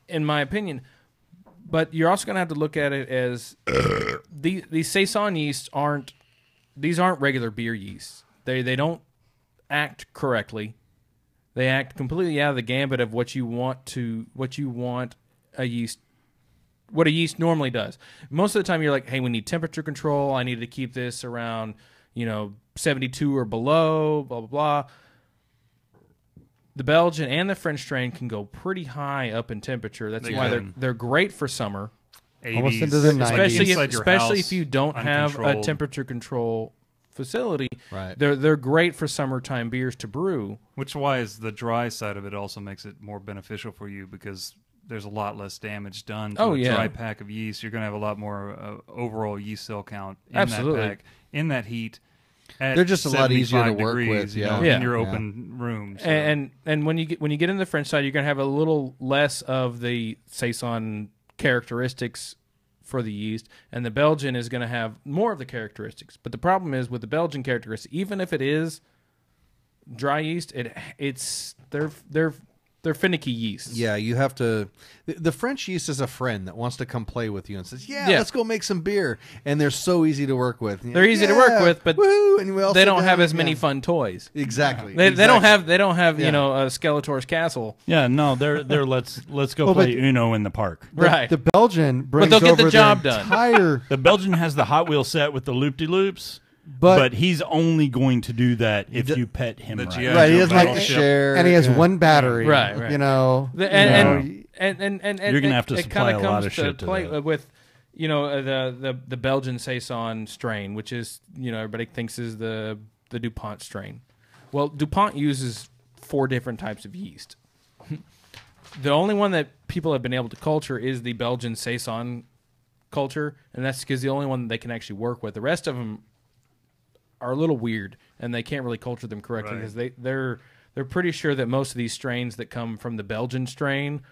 in my opinion. But you're also going to have to look at it as these Saison yeasts aren't regular beer yeasts. They don't act correctly. They act completely out of the gambit of what you want a yeast. What a yeast normally does. Most of the time, you're like, "Hey, we need temperature control. I need to keep this around, 72 or below." Blah blah blah. The Belgian and the French strain can go pretty high up in temperature. That's They why can. they're great for summer, 80s, Almost into the like 90s. inside your especially house, if you don't have a uncontrolled. temperature control facility, Right. they're great for summertime beers to brew. Which why is the dry side of it also makes it more beneficial for you because there's a lot less damage done to a dry pack of yeast. You're going to have a lot more overall yeast cell count in Absolutely. that pack, in that heat. At They're just a lot easier to 75 work degrees, with, you yeah. know, Yeah. in your open room. So. And when you get into the French side, you're going to have a little less of the Saison characteristics for the yeast, and the Belgian is going to have more of the characteristics. But the problem is with the Belgian characteristics, even if it is dry yeast, they're finicky yeasts. Yeah, you have to. The French yeast is a friend that wants to come play with you and says, "Yeah, Yeah. let's go make some beer." And they're so easy to work with. They're easy to work with, but woo, and we all they sit don't down have and- as many fun toys. Exactly. They don't Exactly. have Yeah. you know, Skeletor's castle. Yeah, no, they're let's go Well, play but- Uno in the park. Right. The Belgian brings they'll get the over job their done. entire, The Belgian has the Hot Wheel set with the loop-de-loops, but, but he's only going to do that if you pet him The right. GI Right, he doesn't like to Battleship. share. and he has yeah. one battery. Right. You know, And You're gonna have to it supply kinda a lot comes of shit to play that. with, you know, the Belgian Saison strain, which is, you know, everybody thinks is the DuPont strain. Well, DuPont uses 4 different types of yeast. The only one that people have been able to culture is the Belgian Saison culture, and that's because the only one they can actually work with. The rest of them are a little weird, and they can't really culture them correctly Right. because they're pretty sure that most of these strains that come from the Belgian strain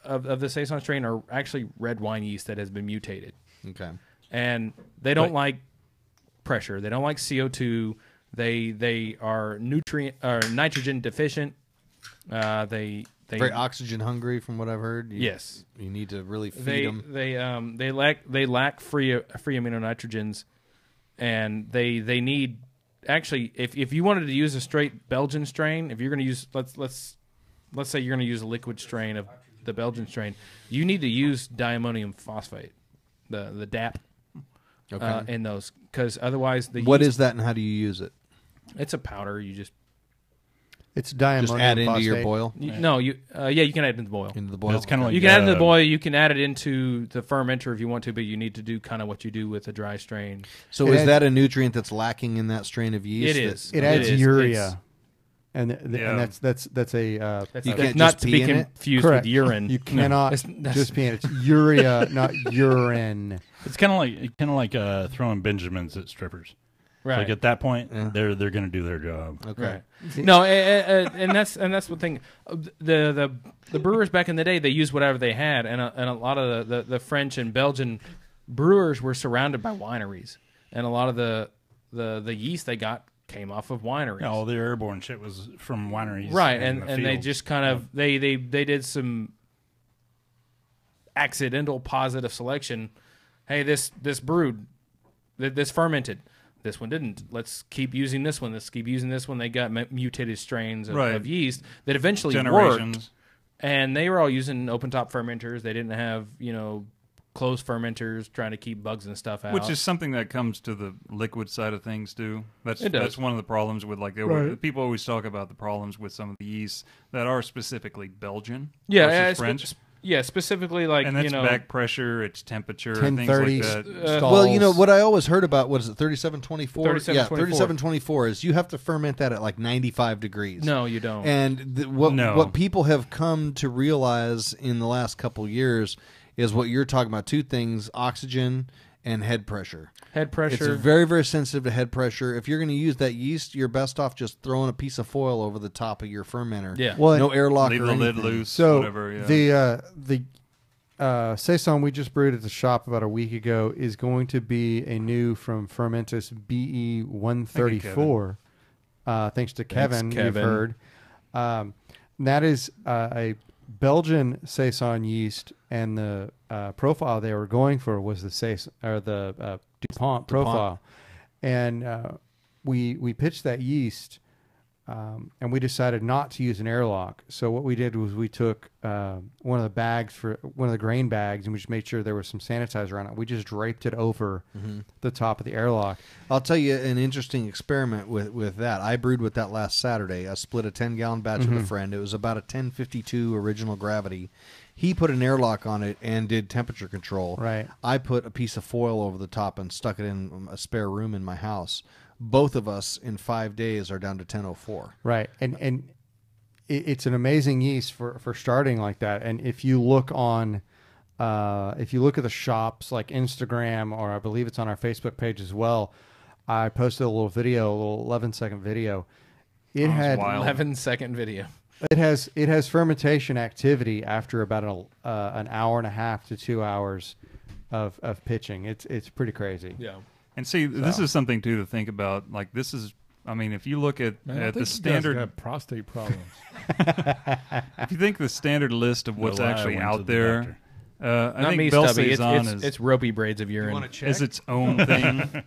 of the Saison strain are actually red wine yeast that has been mutated, Okay. and they don't like pressure. They don't like CO2. They are nitrogen deficient. They Very oxygen hungry, from what I've heard. yes. You need to really feed them. They lack free amino nitrogens, and they need actually if you wanted to use a straight Belgian strain, if you're going to use let's say you're going to use a liquid strain of the Belgian strain, you need to use diammonium phosphate, the DAP, Okay. in those, because otherwise What is that, and how do you use it? it's a powder. You just it's diammonium Just add into your phosphate. boil, you can add it into the boil. into the boil. It's kind of like You can add it into the boil. You can add it into the fermenter if you want to, but you need to do kind of what you do with a dry strain. So It is adds- that a nutrient that's lacking in that strain of yeast? It that- is. It adds is. urea, and Yeah. and that's a That's You can't not just to pee be in it? confused correct. with urine. You cannot That's- just pee in it. It's urea, not urine. It's kind of like throwing Benjamins at strippers. right. Like at that point, Yeah. they're going to do their job. Okay. Right. No, and that's the thing. The brewers back in the day, they used whatever they had, and a lot of the French and Belgian brewers were surrounded by wineries, and a lot of the yeast they got came off of wineries. Yeah, all the airborne shit was from wineries, Right, in and the they fields. just kind of they did some accidental positive selection. Hey, this brewed, this fermented. This one didn't. Let's keep using this one. Let's keep using this one. They got mutated strains Right. of yeast that eventually worked. Generations. And they were all using open top fermenters. They didn't have, you know, closed fermenters trying to keep bugs and stuff out. Which is something that comes to the liquid side of things too. It does. That's one of the problems with people always talk about the problems with some of the yeasts that are specifically Belgian versus French. specifically like, And that's you know, back pressure, it's temperature, 1030 things like that. stalls. Well, you know what I always heard about, what is it, 3724? 3724. Yeah, 3724 is you have to ferment that at like 95 degrees. no, you don't. And what people have come to realize in the last couple years is what you're talking about. 2 things: oxygen and head pressure. Head pressure. It's very, very sensitive to head pressure. If you're going to use that yeast, you're best off just throwing a piece of foil over the top of your fermenter. Yeah. Well, No airlock Leave or the lid anything. loose, So whatever. Yeah. the Saison we just brewed at the shop about a week ago is going to be a new from Fermentus BE 134. Thanks to Kevin, we've Kevin. heard. That is a Belgian Saison yeast, and the profile they were going for was the Saison or the DuPont profile, and we pitched that yeast. And we decided not to use an airlock. So what we did was we took one of the grain bags, and we just made sure there was some sanitizer on it. We just draped it over the top of the airlock. I'll tell you an interesting experiment with that. I brewed with that last Saturday. I split a 10-gallon batch with a friend. It was about a 1052 original gravity. He put an airlock on it and did temperature control. Right. I put a piece of foil over the top and stuck it in a spare room in my house. both of us in 5 days are down to 1004. Right, and it's an amazing yeast for starting like that. And if you look on, if you look at the shops like Instagram, or I believe it's on our Facebook page as well, I posted a little video, a little 11-second video. It had wild. 11-second video. It has fermentation activity after about an hour and a half to 2 hours of pitching. It's pretty crazy. Yeah. And see, this is something too to think about. Like this is, I mean, if you look at Man, I the think you guys standard, have prostate problems. if you think the standard list of what's No lie, I actually went to out the there, I Not think me, Bell Stubby. Saison It's ropey braids of urine. is its own thing.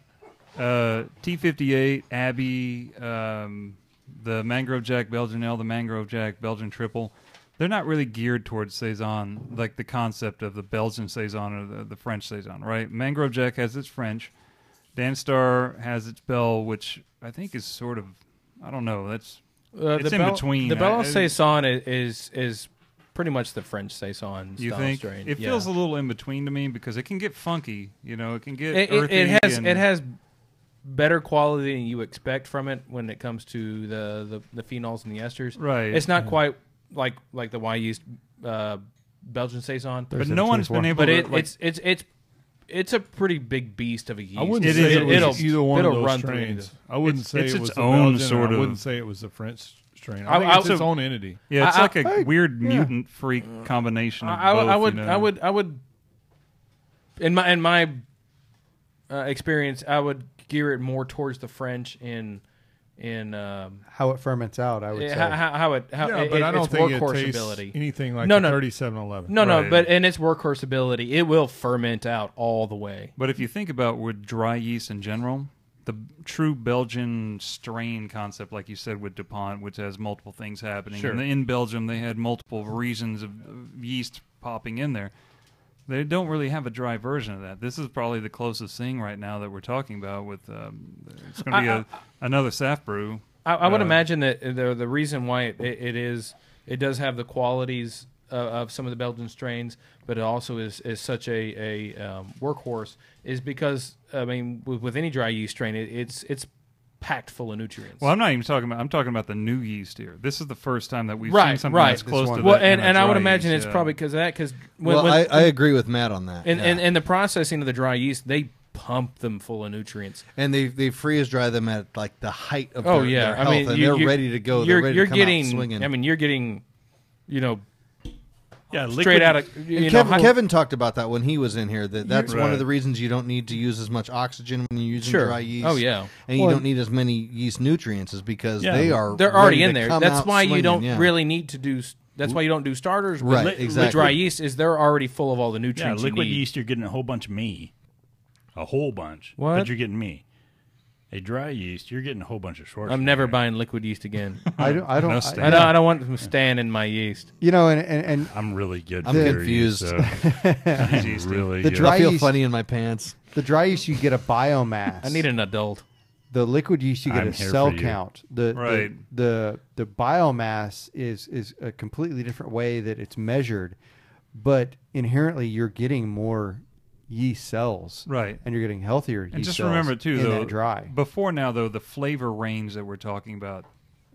T58, Abbey, the Mangrove Jack Belgian Ale, the Mangrove Jack Belgian Triple, they're not really geared towards Saison, like the concept of the Belgian Saison or the French Saison, right? Mangrove Jack has its French. Danstar has its Bell, which I think is sort of, I don't know, it's in between. The Bell Saison is pretty much the French Saison You style think? strain. It Yeah. feels a little in between to me because it can get funky, you know, it can get It earthy. it has better quality than you expect from it when it comes to the phenols and the esters. Right. It's not quite like the Y yeast Belgian Saison, But no one's been able but to... it's a pretty big beast of a yeast. I wouldn't It say is- it was it'll- either one of it'll those run through strains. either. I wouldn't say it's it was its the own Belgian, sort I of- wouldn't say it was the French strain. I I think it's would- its own entity. Yeah, it's I- like a I- weird yeah. mutant freak combination of I both. would you know? I would in my experience, I would gear it more towards the French in How it ferments out, I would say. how Yeah, but I don't its think it workhorse tastes ability. anything like No, the no. 3711. No, Right. but in its workhorse ability, it will ferment out all the way. But if you think about with dry yeast in general, the true Belgian strain concept, like you said with DuPont, which has multiple things happening, Sure. and in Belgium they had multiple reasons of yeast popping in there. They don't really have a dry version of that. This is probably the closest thing right now that we're talking about. With it's going to be another SAF brew. I would imagine that the reason why it does have the qualities of some of the Belgian strains, but it also is such a workhorse, is because I mean with any dry yeast strain, it's packed full of nutrients. Well, I'm not even talking about. I'm talking about the new yeast here. This is the first time that we've seen Right, something right. that's close to well, that. in and a I would dry imagine yeast, it's probably because of that. Because I agree with Matt on that. in the processing of the dry yeast, they pump them full of nutrients. And they freeze dry them at like the height of Oh their, yeah, their health, I mean and you're they're ready to go. You're, They're ready you're to come getting. out swinging. I mean, you're getting, Yeah, straight out of. You know, Kevin talked about that when he was in here. That's one Right. of the reasons you don't need to use as much oxygen when you're using Sure. dry yeast. Oh yeah. and you don't need as many yeast nutrients, is because Yeah. they are They're already ready in to there. come That's out why you swinging, don't yeah. really need to do. That's why you don't do starters. With, Right, with exactly. dry yeast is they're already full of all the Yeah, nutrients. liquid you need. yeast, you're getting a whole bunch of me. A whole bunch. What? But you're getting me. A dry yeast, you're getting a whole bunch of shorts. I'm never buying liquid yeast again. I don't. No I, stain. I don't want them staying in my yeast. you know, and I'm really good. I'm for confused. You, so I'm really The good. dry I feel yeast- funny in my pants. the dry yeast you get a biomass. I need an adult. The liquid yeast you get I'm a here cell for you. count. Right. The biomass is a completely different way that it's measured, but inherently you're getting more yeast cells, right. and you're getting healthier yeast And just cells remember too, in though, that dry. before now, though, the flavor range that we're talking about,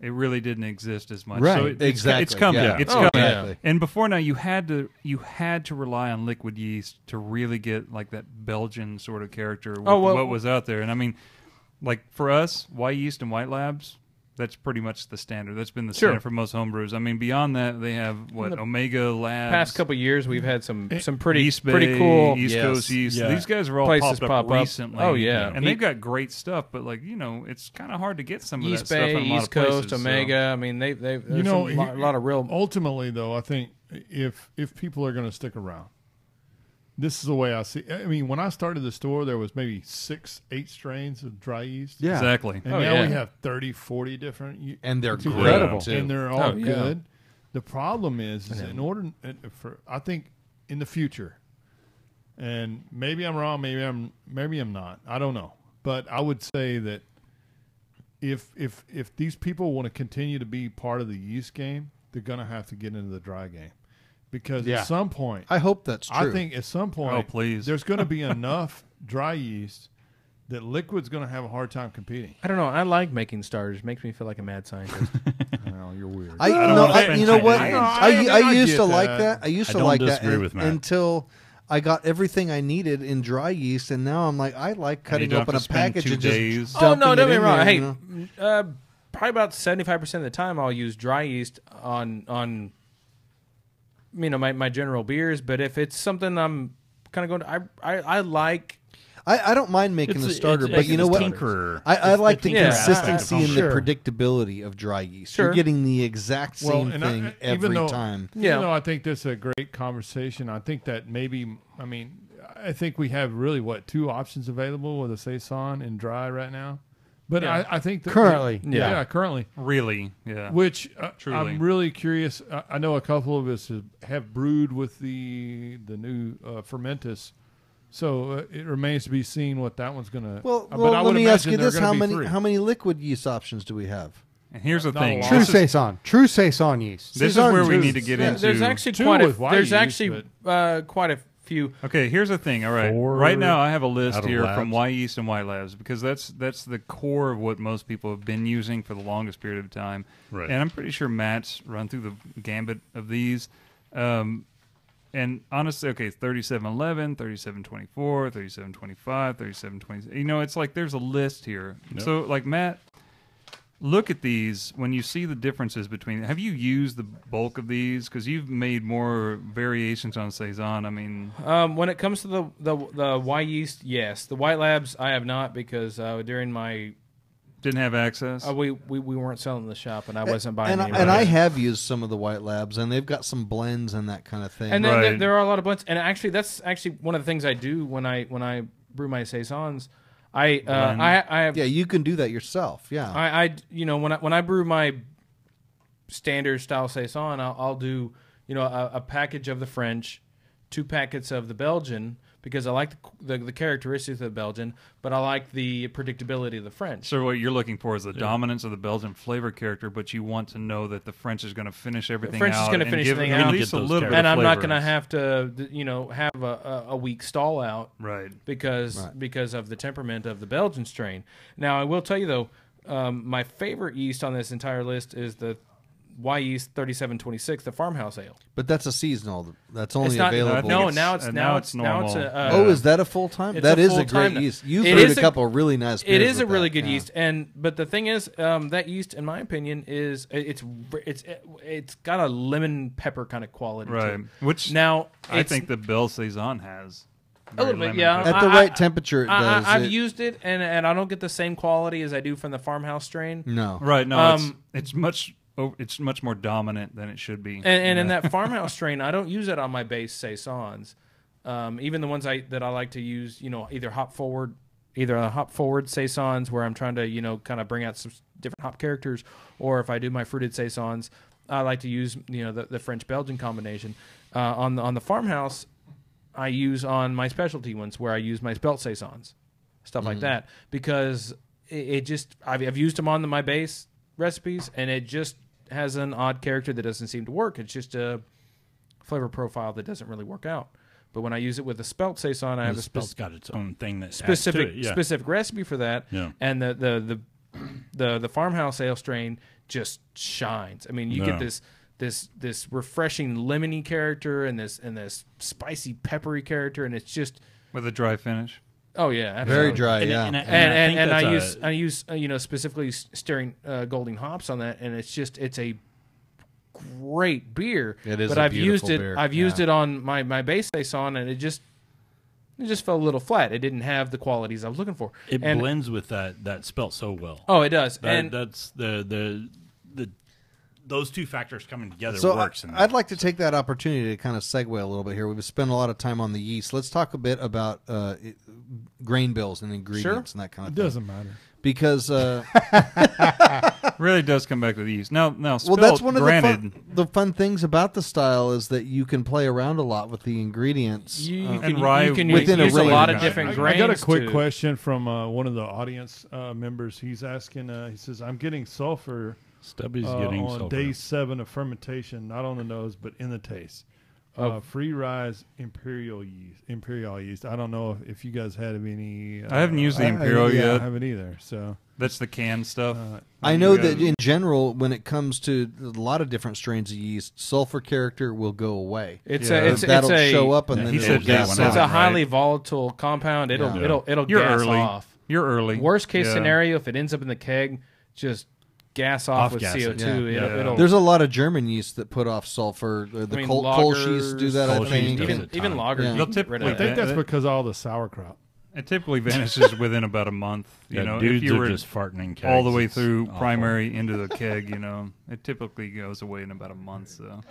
it really didn't exist as much. Right. So it's Exactly, coming. yeah. It's Oh, coming. yeah. And before now, you had to rely on liquid yeast to really get like that Belgian sort of character with what was out there. And I mean, like for us, Y yeast and White Labs, that's pretty much the standard. That's been the Sure. standard for most homebrews. I mean, beyond that, they have what Omega Labs. Past couple of years, we've had some pretty East Bay, pretty cool East Yes. Coast yeast. Yeah. These guys are all Places popped up pop up. recently. Oh, yeah. and they've got great stuff. But like it's kind of hard to get some of that East stuff Bay, in a lot East of places. Coast, Omega. I mean, they there's You know, a lot of real. Ultimately, though, I think if people are going to stick around, this is the way I see. I mean, when I started the store, there was maybe 6-8 strains of dry yeast. Yeah. Exactly. And Oh, now yeah. we have 30, 40 different. And they're It's great, incredible. too. And they're all Oh, yeah. good. The problem is in order for, I think in the future, and maybe I'm wrong, maybe I'm not. I don't know. But I would say that if these people want to continue to be part of the yeast game, they're going to have to get into the dry game. Because Yeah. at some point, I hope that's true. I think at some point, Oh, please. there's going to be enough dry yeast that liquid's going to have a hard time competing. I don't know. I like making starters. Makes me feel like a mad scientist. Well, you're weird. You know what? I used get to like that. that. I used I to don't like that disagree with Matt. until I got everything I needed in dry yeast, and now I'm like, I like cutting open a package and just Oh no, dumping don't it get me in wrong. there, Hey, you know? probably about 75% of the time I'll use dry yeast on my general beers. But if it's something I'm kind of going to, I like. I don't mind making the starter, but you know what? Tinkerer. I like the tinkerer aspect consistency of and the homebrew. predictability of dry yeast. Sure. You're getting the exact same and thing every even though, time. Yeah. Even though I think this is a great conversation, I think that I think we have really, 2 options available with a Saison and dry right now. But Yeah. I think that Currently. yeah, currently. Really, yeah. Which Truly. I'm really curious. I know a couple of us have brewed with the new Fermentus, so it remains to be seen what that one's going to. Well, but I let would me ask imagine you there are this: gonna be 3. how many liquid yeast options do we have? And here's the Not a thing. lot. True This is, Saison. True Saison yeast. this is Saison where we is- need to get yeah, into. There's actually 2 quite a with white there's yeast, actually quite a few. Okay, here's the thing. All right, 4 right now I have a list out of here labs. from Y Yeast and Y Labs because that's the core of what most people have been using for the longest period of time. Right. And I'm pretty sure Matt's run through the gambit of these. And honestly, okay, 3711, 3724, 3725, 3720. You know, it's like there's a list here. Yep. So, like Matt, look at these when you see the differences between. Have you used the bulk of these? Because you've made more variations on Saison. I mean, When it comes to the Y yeast, yes. The White Labs, I have not because during my didn't have access. we weren't selling in the shop and I wasn't buying And, any. and I have used some of the white labs, and they've got some blends and that kind of thing. And then Right. there are a lot of blends, and actually, that's actually one of the things I do when I brew my saisons. I have yeah, you can do that yourself. Yeah. I when I brew my standard style saison, I'll do a package of the French, 2 packets of the Belgian because I like the characteristics of the Belgian, but I like the predictability of the French. So what you're looking for is the dominance of the Belgian flavor character, but you want to know that the French is going to finish everything French is out. gonna and finish give everything at out. least a Get those little bit And of I'm not flavor. going to have to have a weak stall out Right. because of the temperament of the Belgian strain. Now I will tell you though, my favorite yeast on this entire list is the Y yeast 3726, the farmhouse ale. But that's a seasonal. That's only It's not available. No, I No, think now it's- it's now it's normal. Oh, is that a full time? It's That a is a full-time great now. yeast. You've It brewed is a couple of really nice It beers is a with really that, good yeah. yeast, but the thing is, that yeast, in my opinion, is it's got a lemon pepper kind of quality to Right. it. Which Now I it's- think the Belle Saison has. A little Very bit, yeah. lemon At the pepper. right temperature, it does. I've It- used it, and I don't get the same quality as I do from the farmhouse strain. No. Right. No, Um, it's much more dominant than it should be. And in that farmhouse strain, I don't use it on my base saisons. Even the ones that I like to use, either a hop forward saisons where I'm trying to kind of bring out some different hop characters, or if I do my fruited saisons, I like to use the French Belgian combination. On the farmhouse, I use on my specialty ones where I use my spelt saisons, stuff like that, because it just I've used them on my base recipes, and it just has an odd character that doesn't seem to work. It's just a flavor profile that doesn't really work out. But when I use it with the spelt saison, I have The a spell's got its own thing that specific adds to it. Yeah. specific recipe for that. Yeah. And the farmhouse ale strain just shines. I mean, you get this refreshing lemony character and this spicy peppery character, and it's just With a dry finish. oh yeah, Very absolutely. dry, yeah. And I think use specifically stirring golding hops on that, and it's a great beer. It is but a I've used beautiful it. beer, I've used yeah. it on my base saison, and it just felt a little flat. It didn't have the qualities I was looking for. It And- blends with that spelt so well. Oh, it does. That's the those two factors coming together So works. I'd like to take that opportunity to kind of segue a little bit here. We've spent a lot of time on the yeast. Let's talk a bit about grain bills and ingredients and that kind It of thing. doesn't matter. Because Really does come back to the yeast. Now, well, spelt, that's one of granted, the fun things about the style is that you can play around a lot with the ingredients. you and can, rye you can within a use a range. lot of I- different I grains. got a quick to- question from one of the audience members. He's asking. He says, "I'm getting sulfur Stubby's getting on sulfur. day 7 of fermentation, not on the nose, but in the taste. free rise imperial yeast. I don't know if you guys had any. I haven't used the Imperial I yet. haven't either. So That's the canned stuff. I know that in general, when it comes to a lot of different strains of yeast, sulfur character will go away. That'll show up, and then he it'll said gas that It's out. a highly volatile compound. It'll You're gas early. off. You're early. Worst case Yeah. scenario, if it ends up in the keg, just gas off with Off-gas it. CO2. Yeah. It'll, There's a lot of German yeast that put off sulfur. The mean, Kolsch yeast do that, I Kolsch think. yeast does even it. even lager. Yeah. you They'll can get rid of I typically- think that. that's because of all the sauerkraut. It typically vanishes within about a month. You know, if dudes you are were just farting in kegs. all the way It's through awful. primary into the keg, you know, it typically goes away in about a month. So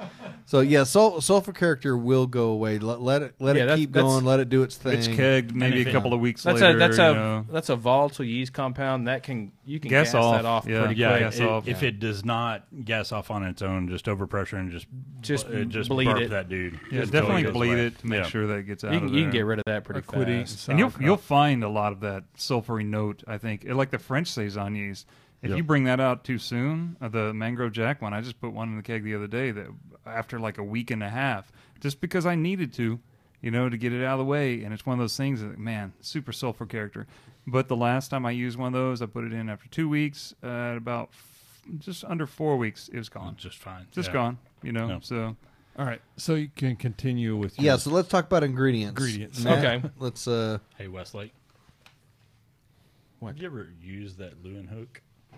So yeah, sulfur character will go away. Let it that's- keep that's- going. Let it do its thing. it's kegged maybe if a it- couple of weeks That's later. a you know. that's a volatile yeast compound that you can Gas gas off. that off Yeah. pretty Yeah, quick. gas off. if it does not gas off on its own, just overpressure and just bleed burp it. that dude. Yeah, Just definitely totally goes bleed away. it to make Yeah. sure that it gets out You of can, there. you can get rid of that pretty Quit eating fast. And you'll sauerkraut. find a lot of that sulfury note. I think like the French saison yeast. If Yep. you bring that out too soon, the Mangrove Jack one, I just put one in the keg the other day that after like a week and a half, just because I needed to, you know, to get it out of the way. And it's one of those things that, man, super sulfur character. But the last time I used one of those, I put it in after 2 weeks. At about just under 4 weeks, it was gone. Just fine. Just Yeah. gone, you know. Yeah. So All right, so you can continue with your Yeah, so let's talk about ingredients. Ingredients. Matt, Okay. Let's. Hey, Westlake. What? Have you ever used that Leeuwenhoek?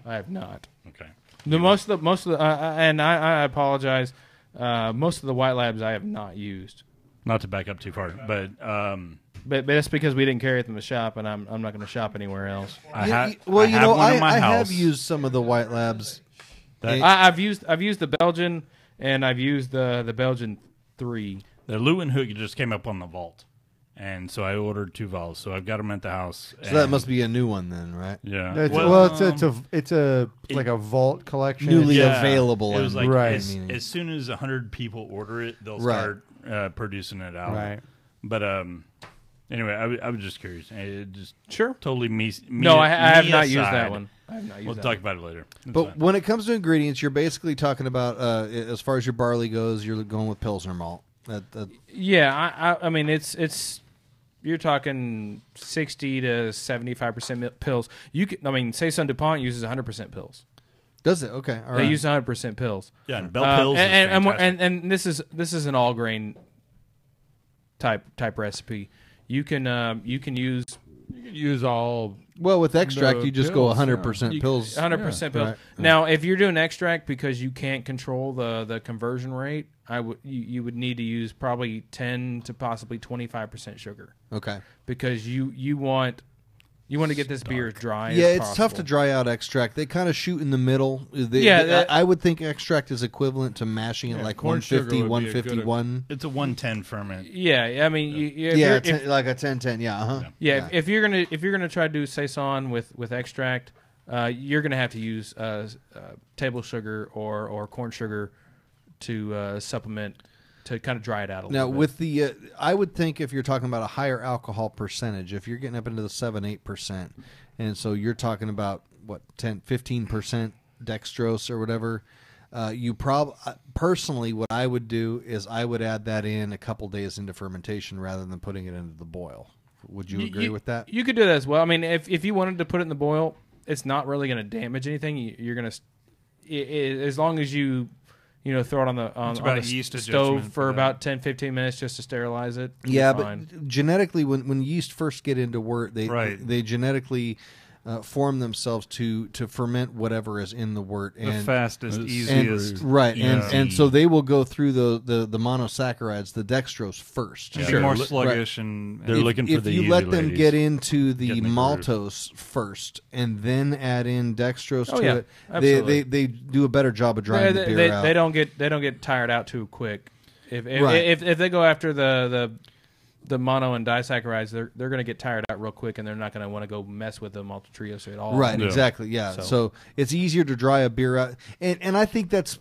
I have not. Okay. Most of the and I apologize. Most of the white labs I have not used, Not to back up too far, but but that's because we didn't carry it in the shop, and I'm not going to shop anywhere else. I Yeah, have. well, I you have know, one in my I house. have used some of the white labs. That- I've used the Belgian, and I've used the Belgian 3. The Leeuwenhoek just came up on the vault, and so I ordered 2 vials. So I've got them at the house. So that must be a new one then, right? Yeah. It's like a vault collection. Newly Yeah. available. It was like Right. as soon as 100 people order it, they'll Right. start producing it out. Right. But anyway, I was just curious. It just Sure. totally me. No, I have me not used aside. that one. I have not used We'll that talk one. about it later. That's But fine. when it comes to ingredients, you're basically talking about as far as your barley goes, you're going with Pilsner malt. Yeah, I mean it's you're talking 60 to 75% pills. Saison DuPont uses 100% pills. Does it? Okay. All They right. use 100% pills. yeah, and Bell Pills is fantastic. and this is an all grain type recipe. You can use You can use all. Well, with extract, The you just go pills, 100% you- pills. 100% pills. Right. Now, if you're doing extract because you can't control the conversion rate, you would need to use probably 10 to possibly 25% sugar Okay. because you want to get this beer as dry. Yeah, as it's tough to possible. dry out extract. They kind of shoot in the middle. I would think extract is equivalent to mashing it like corn sugar 150, would be a good- 151. It's a 110 ferment. Yeah, I mean, if Yeah, you're- if- like a 10-10. Yeah, uh-huh. yeah. If you're gonna try to do saison with extract, you're gonna have to use table sugar or corn sugar to supplement to kind of dry it out a Now, little bit. with the, I would think if you're talking about a higher alcohol percentage, if you're getting up into the 7-8%, and so you're talking about what 10-15% dextrose or whatever, you personally what I would do is I would add that in a couple days into fermentation rather than putting it into the boil. Would you agree with that? You could do that as well. I mean, if you wanted to put it in the boil, it's not really going to damage anything. You're going to, as long as you throw it on the about the a yeast stove adjustment for for about 10-15 minutes just to sterilize it. Yeah, you're but fine. genetically, when yeast first get into wort, they genetically form themselves to ferment whatever is in the wort. the And fastest, and- easiest. right, Yeah. and so they will go through the monosaccharides, the dextrose first. Be Sure. more Right. sluggish and They're looking for if the you easy let them ladies. get into the Getting the maltose first and then add in dextrose Oh, to yeah. it, Absolutely. they do a better job of drying the beer they, out. they don't get tired out too quick. If Right. if they go after the mono and disaccharides, they're going to get tired out real quick, and they're not going to want to go mess with the maltotriose at all. Right, Yeah. exactly, yeah. So- So it's easier to dry a beer out, and I think that's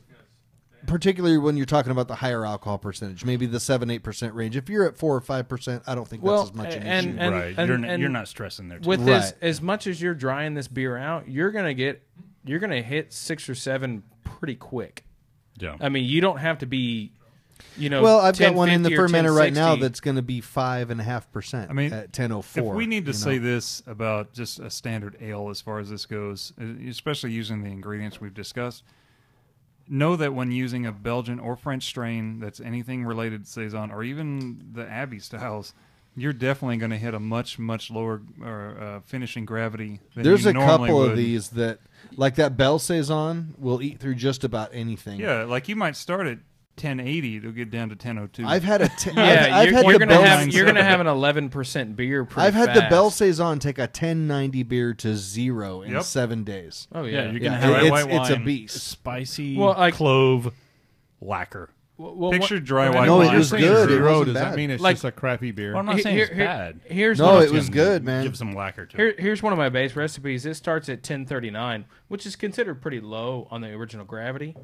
particularly when you're talking about the higher alcohol percentage, maybe the 7-8% range. If you're at 4 or 5%, I don't think Well, that's as much an and- issue. and- Right. and You're not stressing there. Too With much. this, Right. as much as you're drying this beer out, you're going to hit 6 or 7 pretty quick. Yeah. I mean, you don't have to be Well, I've got one in the 1050 or fermenter right now 1060. that's going to be 5.5%. I mean, at 10:04. If we need to you say know? this about just a standard ale as far as this goes, especially using the ingredients we've discussed, know that when using a Belgian or French strain that's anything related to Saison or even the Abbey styles, you're definitely going to hit a much, much lower finishing gravity than There's you a normally couple would. of these that, like that Bell Saison, will eat through just about anything. Yeah, like you might start at 1080 to get down to 1002. I've had a. Yeah, I've had you're the gonna Bell. have you're gonna have an 11% beer. Pretty I've had the fast. Bell Saison take a 1090 beer to 0 in Yep. 7 days. Oh Yeah, yeah, you're Yeah, gonna have it's- white it's a wine, beast. spicy Well, like- clove lacquer. Well, Picture what- dry what- white No, wine. it was Saying good. It zero, wasn't does bad. that mean it's Like- just a crappy beer? Well, I'm not saying Here- it's here- bad. Here's No, one it was good, man. Give some lacquer to it. Here's one of my base recipes. It starts at 1039, which is considered pretty low on the original gravity,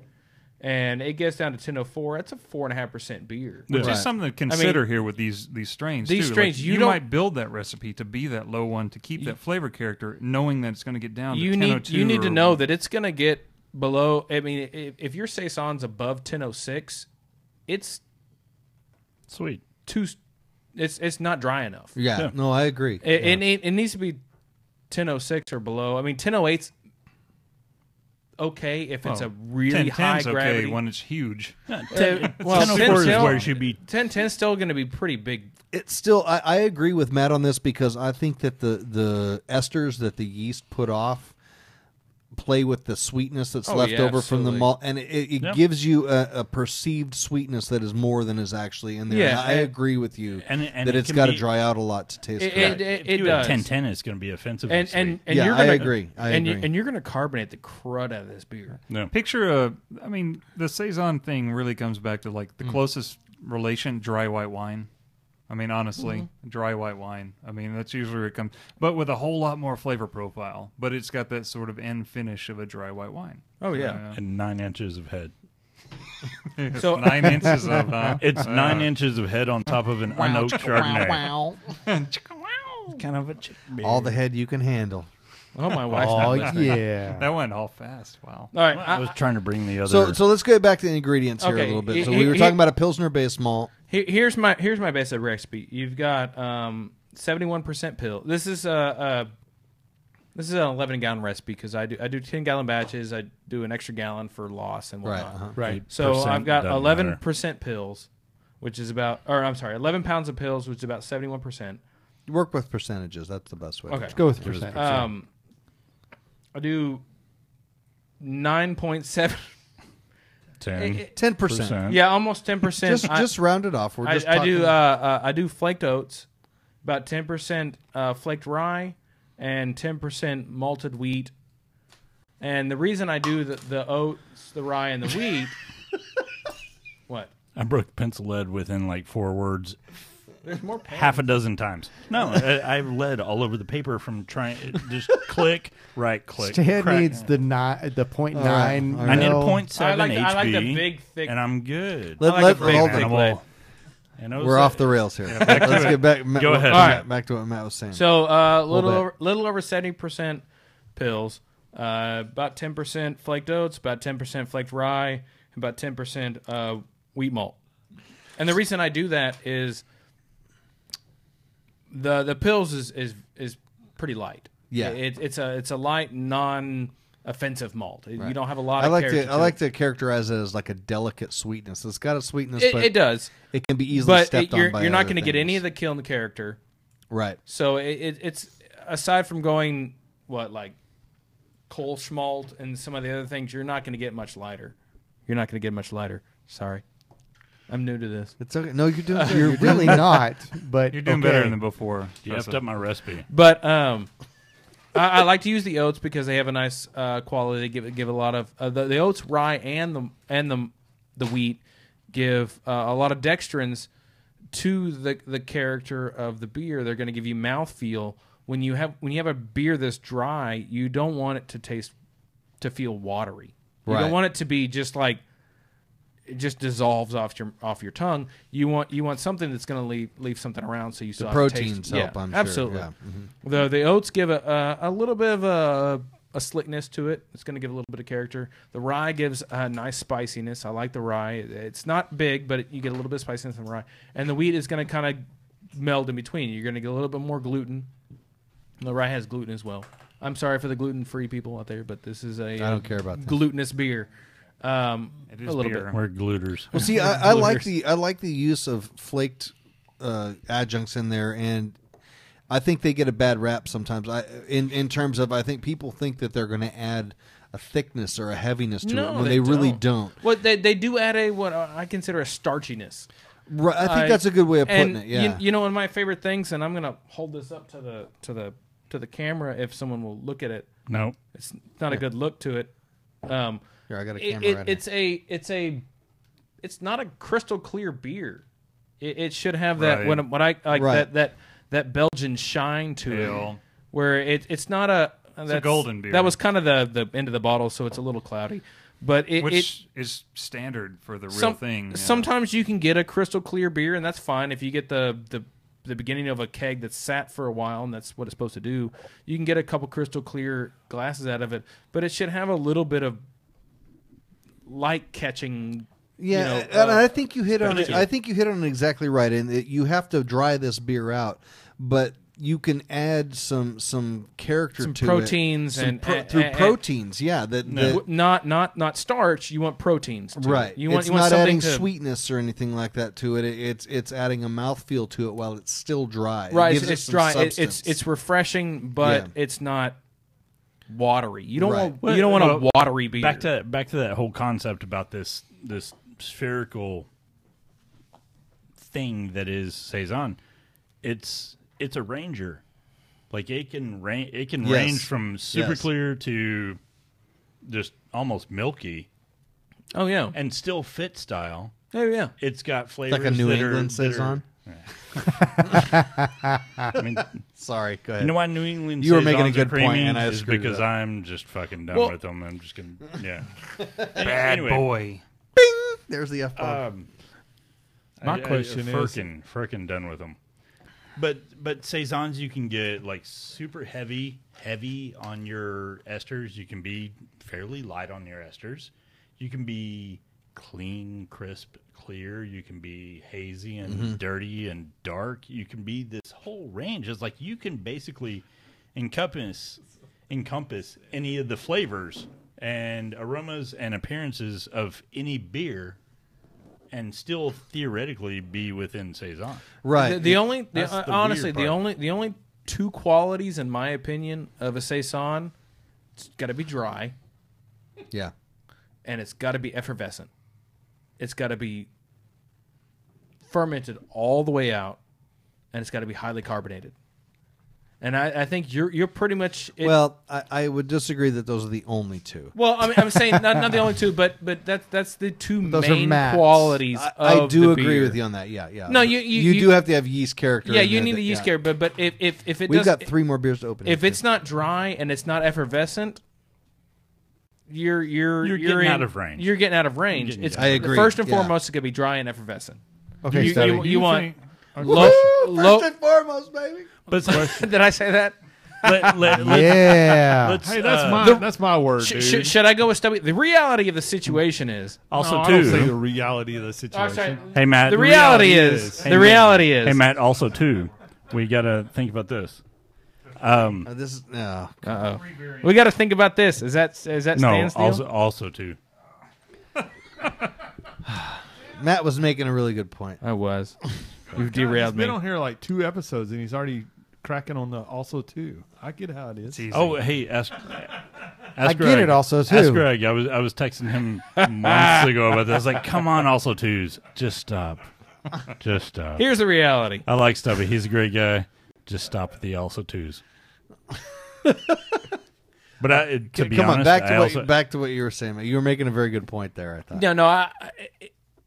and it gets down to 1004. That's a 4.5% beer. Which Right. is something to consider here with these strains. These too. strains, Like, you you don't- might build that recipe to be that low one to keep that flavor character, knowing that it's going to get down to You 1002. need to or- know that it's going to get below. I mean, if your Saison's above 1006, it's Sweet. too. It's not dry enough. Yeah, Yeah. no, I agree. It needs to be 1006 or below. I mean, 1008's okay if it's a really 1010's high okay gravity. when it's huge. Well, 1004 is 10 where it should be. 1010's still going to be pretty big. It's still. I agree with Matt on this because I think that the esters that the yeast put off play with the sweetness that's Oh, left yeah, over from the absolutely. malt, and it Yep. gives you a perceived sweetness that is more than is actually in there. Yeah, And I and- agree with you And that it it's can got to be- dry out a lot to taste It- good. it- If you does. at 1010, it's going to be offensive. And Yeah, you're I gonna agree. I agree. And you're gonna carbonate the crud out of this beer. no. Picture I mean, the Saison thing really comes back to like the Mm. closest relation, dry white wine. I mean, honestly, Mm-hmm. dry white wine. I mean, that's usually where it comes, but with a whole lot more flavor profile. But it's got that sort of end finish of a dry white wine. Oh yeah. And 9 inches of head. So 9 inches of, It's 9 inches of head on top of an unoaked Chardonnay. Kind of a chick beer. All the head you can handle. Oh, my wife's Oh not listening. yeah. that went all fast. Wow. All right. I was trying to bring the other. So let's get back to the ingredients here a Okay, little bit. So he- we were he- talking about a Pilsner based malt. Here's my basic recipe. You've got 71% pill. This is an 11-gallon recipe because I do 10-gallon batches. I do an extra gallon for loss and Right. whatnot. Uh-huh. Right. So 8% I've got doesn't 11% pills, which is about, or I'm sorry, 11 pounds of pills, which is about 71%. Work with percentages. That's the best way. Okay. Go with Give us percent. I do 9.7. 10%. Yeah, almost 10%. Just round it off. We're just I do talking- I do flaked oats, about 10% flaked rye, and 10% malted wheat. And the reason I do the oats, the rye, and the wheat, what? I broke pencil lead within like 4 words There's more. half a dozen times. No, I've lead all over the paper from trying. Just click, right click. Stan crack. needs the 0.9. All right. I need a mil. 0.7 I like HB, the big thick. and I'm good. Let- I like let- a big hold thick on. lead. And it was We're off the rails here. Let's get back. Go ahead. All right. Back to what Matt was saying. So bit. little over 70% pills, about 10% flaked oats, about 10% flaked rye, and about 10% wheat malt. And the reason I do that is the pills is pretty light. Yeah. it's a light, non-offensive malt. You Right. don't have a lot I of like character to to I like it. to characterize it as like a delicate sweetness. It's got a sweetness, but It does, it can be easily but stepped on you're by not other going to get any things. of the kiln character. Right. So it's aside from going like Kolsch malt and some of the other things, you're not going to get much lighter. Sorry, I'm new to this. It's okay. No, you're doing good. You're really not, but You're doing okay. better than before. You effed up my recipe. But I like to use the oats because they have a nice quality. They give a lot of the oats, rye, and the wheat give a lot of dextrins to the character of the beer. They're going to give you mouthfeel. When you have a beer this dry, you don't want it to feel watery. You Right. don't want it to be just like it just dissolves off your tongue. You want something that's going to leave something around, so you still The have proteins taste. help. Yeah, I'm sure. absolutely. Yeah. Mhm. The oats give a little bit of a a slickness to it. It's going to give a little bit of character. The rye gives a nice spiciness. I like the rye. It's not big, but you get a little bit of spiciness in the rye. And the wheat is going to kind of meld in between. You're going to get a little bit more gluten. The rye has gluten as well. I'm sorry for the gluten-free people out there, but this is a I don't care about this. glutinous beer. It is a little beer. bit. We're gluters. Well, see, I like the use of flaked adjuncts in there, and I think they get a bad rap sometimes. In terms of, I think people think that they're going to add a thickness or a heaviness to it when they really don't. Well, they do add what I consider a starchiness. Right, I think that's a good way of putting and it. Yeah, you know, one of my favorite things, and I'm going to hold this up to the camera if someone will look at it. No. It's not a good look to it. Here, I got a camera right it's not a crystal clear beer. It should have that Right. what I like Right. that Belgian shine to Ale. it, where it's not a a golden beer. That was kind of the end of the bottle, so it's a little cloudy. But Which is standard for the real thing. Yeah. Sometimes you can get a crystal clear beer, and that's fine if you get the beginning of a keg that's sat for a while, and that's what it's supposed to do. You can get a couple crystal clear glasses out of it, but it should have a little bit of light catching. Yeah, you know, and I think you hit on it. specialty. I think you hit on it exactly right. And you have to dry this beer out, but you can add some character Some to proteins it. and Proteins. Yeah, Not starch. You want proteins, to right. it. You want it's you want not something adding to, sweetness or anything like that to it. It's adding a mouthfeel to it while it's still dry. right. It gives It's it some dry. substance. It's refreshing, but Yeah. it's not watery. You don't Right. want a watery beer. Back to that whole concept about this spherical thing that is Saison. It's a Ranger. Like it can Yes. range from super Yes. clear to just almost milky Oh yeah. and still fit style. Oh yeah. It's got flavors like a New that England that Saison. I mean, Sorry, go ahead. you know why New England You were making a Saisons are good point, creamy and I is screwed it because up. I'm just fucking done Well- with them. I'm just gonna Bad Anyway. boy. There's the F-bomb. My question is- frickin' done with them. But saisons you can get like super heavy on your esters. You can be fairly light on your esters. You can be clean, crisp, clear. You can be hazy and dirty and dark. You can be this whole range. It's like you can basically encompass any of the flavors and aromas and appearances of any beer and still theoretically be within Saison. Right. The only That's the honestly weird part. the only two qualities in my opinion of a Saison, it's got to be dry Yeah. and it's got to be effervescent. It's got to be fermented all the way out, and it's got to be highly carbonated. And I think you're pretty much Well, I would disagree that those are the only two. Well, I mean, I'm saying not the only two, but that's the two Those are main mats. qualities. I of do the agree beer. with you on that. Yeah, yeah. No, you do have to have yeast character. Yeah, in you there need that- the yeast yeah. character, but if it We've does, got 3 more beers to open. if it's not dry and it's not effervescent, you're getting out of range. You're getting out of range. Getting It's out of range. I agree, First and yeah. foremost, it's gonna be dry and effervescent. Okay, you, Stubby. you, Do you want think- low. First and foremost, baby. But Did I say that? Yeah. let's Hey, that's my word, dude. Should I go with Stubby? The reality of the situation is also No, I don't say too. the reality of the situation. Hey Matt, the reality is Hey, the reality is Hey Matt, also too. We gotta think about this. This is no. Uh-oh. We got to think about this. Is that No, standstill? also too. Matt was making a really good point. I was. You've He's derailed me. been on here like 2 episodes, and he's already cracking on the also too. I get how it is. It's easy. Oh, hey, ask I get Greg. it also, too. Ask Greg. I was texting him months ago about this. I was like, come on, also twos. Just stop. Just stop. Here's the reality. I like Stubby. He's a great guy. Just stop at the also twos. But to be Come honest, on, back to I what also, back to what you were saying. Matt. You were making a very good point there. I thought. No.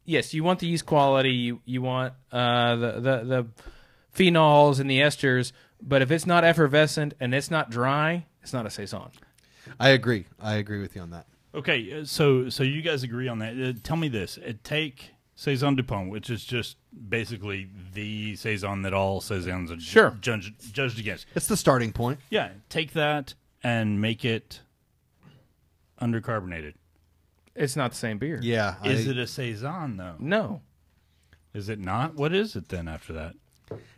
Yes, you want the yeast quality. You want the phenols and the esters. But if it's not effervescent and it's not dry, it's not a saison. I agree. I agree with you on that. Okay, so you guys agree on that. Tell me this. Take Saison Dupont, which is just basically the Saison that all Saisons are Sure. judged against. It's the starting point. Yeah, take that and make it undercarbonated. It's not the same beer. Yeah. Is it a Saison, though? No, Is it not? What is it then after that?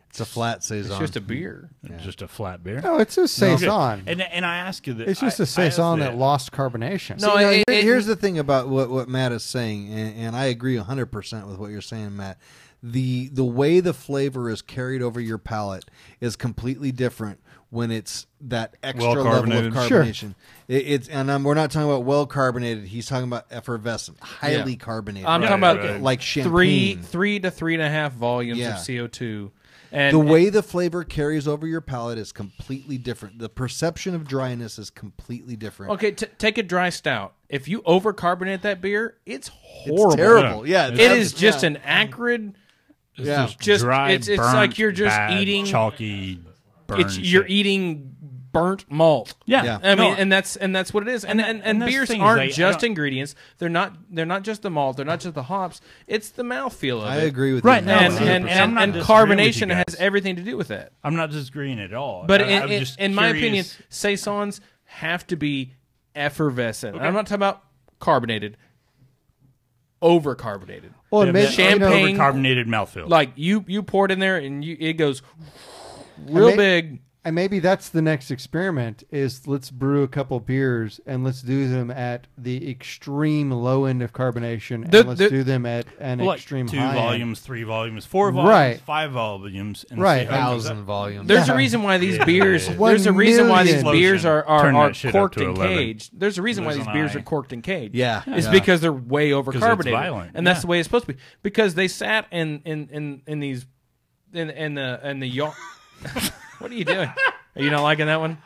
It's a flat Saison. it's just a beer. It's just a flat beer? No, it's a Saison. And I ask you that. It's just a a Saison that lost carbonation. No, Here's the thing about what Matt is saying, and I agree 100% with what you're saying, Matt. The way the flavor is carried over your palate is completely different when it's that extra level of Well-carbonated. carbonation. We're not talking about well carbonated. He's talking about effervescent, highly carbonated. I'm talking about right. like champagne. 3 to 3.5 volumes Yeah. of CO2. And The way the flavor carries over your palate is completely different. The perception of dryness is completely different. Okay, take a dry stout. If you overcarbonate that beer, it's horrible. It's terrible. Yeah, It is just an acrid. Yeah. Just dry, it's burnt, like you're just bad, eating chalky, burnt you're shit. eating burnt malt. Yeah. I No. mean, and that's what it is. And And that's beers the thing is, aren't I just don't- ingredients. They're not just the malt. They're not just the hops. It's the mouthfeel of I it. agree with Right, you. no, And 100%. I'm not and disagreeing with you carbonation guys. has everything to do with that. I'm not disagreeing at all. But I'm just in my opinion, curious. Saisons have to be effervescent. I'm not talking about carbonated, overcarbonated. Well, Yeah, maybe, but champagne- overcarbonated mouthfeel. Like you pour it in there and it goes real may- big. And maybe that's the next experiment is let's brew a couple beers and let's do them at the extreme low end of carbonation and let's do them at an like extreme 2 high end. volumes, 3 volumes, 4 volumes, Right. 5 volumes, and Right. see how it goes 1,000 up. volumes. There's Yeah. a reason why these Yeah. beers. One There's a reason why these million. beers are Turn are that shit up corked to and 11. caged. There's a reason why Lose these an beers eye. are corked and caged. Yeah. It's Yeah. because they're way it's overcarbonated, violent. and that's Yeah. the way it's supposed to be. Because they sat in these in the yard. What are you doing? Are you not liking that one?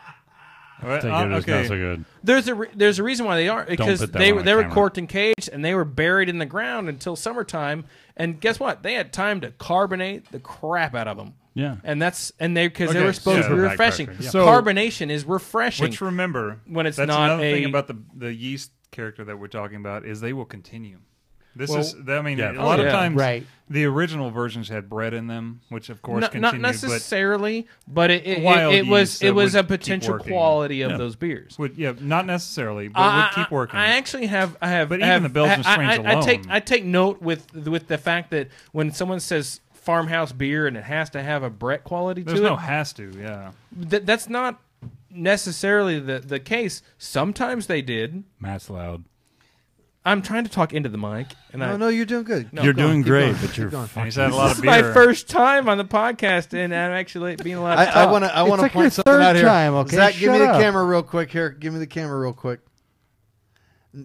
I think it was not so good. There's a reason why they aren't, because put that they on were the they were camera. corked and caged and they were buried in the ground until summertime. And guess what? They had time to carbonate the crap out of them. Yeah. And they because they Okay, were supposed to be so- refreshing. Yeah. So- Carbonation is refreshing. Which remember, When it's that's not another thing a- about the yeast character that we're talking about is they will continue. This Well, is, I mean, yeah. a lot Oh, of yeah. times, Right. the original versions had bread in them, which of course not continued. necessarily, but it Wild was yeast it that was would a keep potential working. quality of Yeah. those beers. Not necessarily, but would keep working. I actually have. But even the Belgian strains I take note with the fact that when someone says farmhouse beer and it has to have a Brett quality There's to no it, has to, yeah. that's not necessarily the case. Sometimes they did. Matt's loud. I'm trying to talk into the mic, and No, you're doing good. No, You're Keep going, doing keep great, going, but keep you're going. fucking. He's had a lot this of is my beer. first time on the podcast, and I'm actually being allowed. to I talk. want to like your point something third out here. time, okay? Zach, give me Shut the up. camera real quick here. Give me the camera real quick.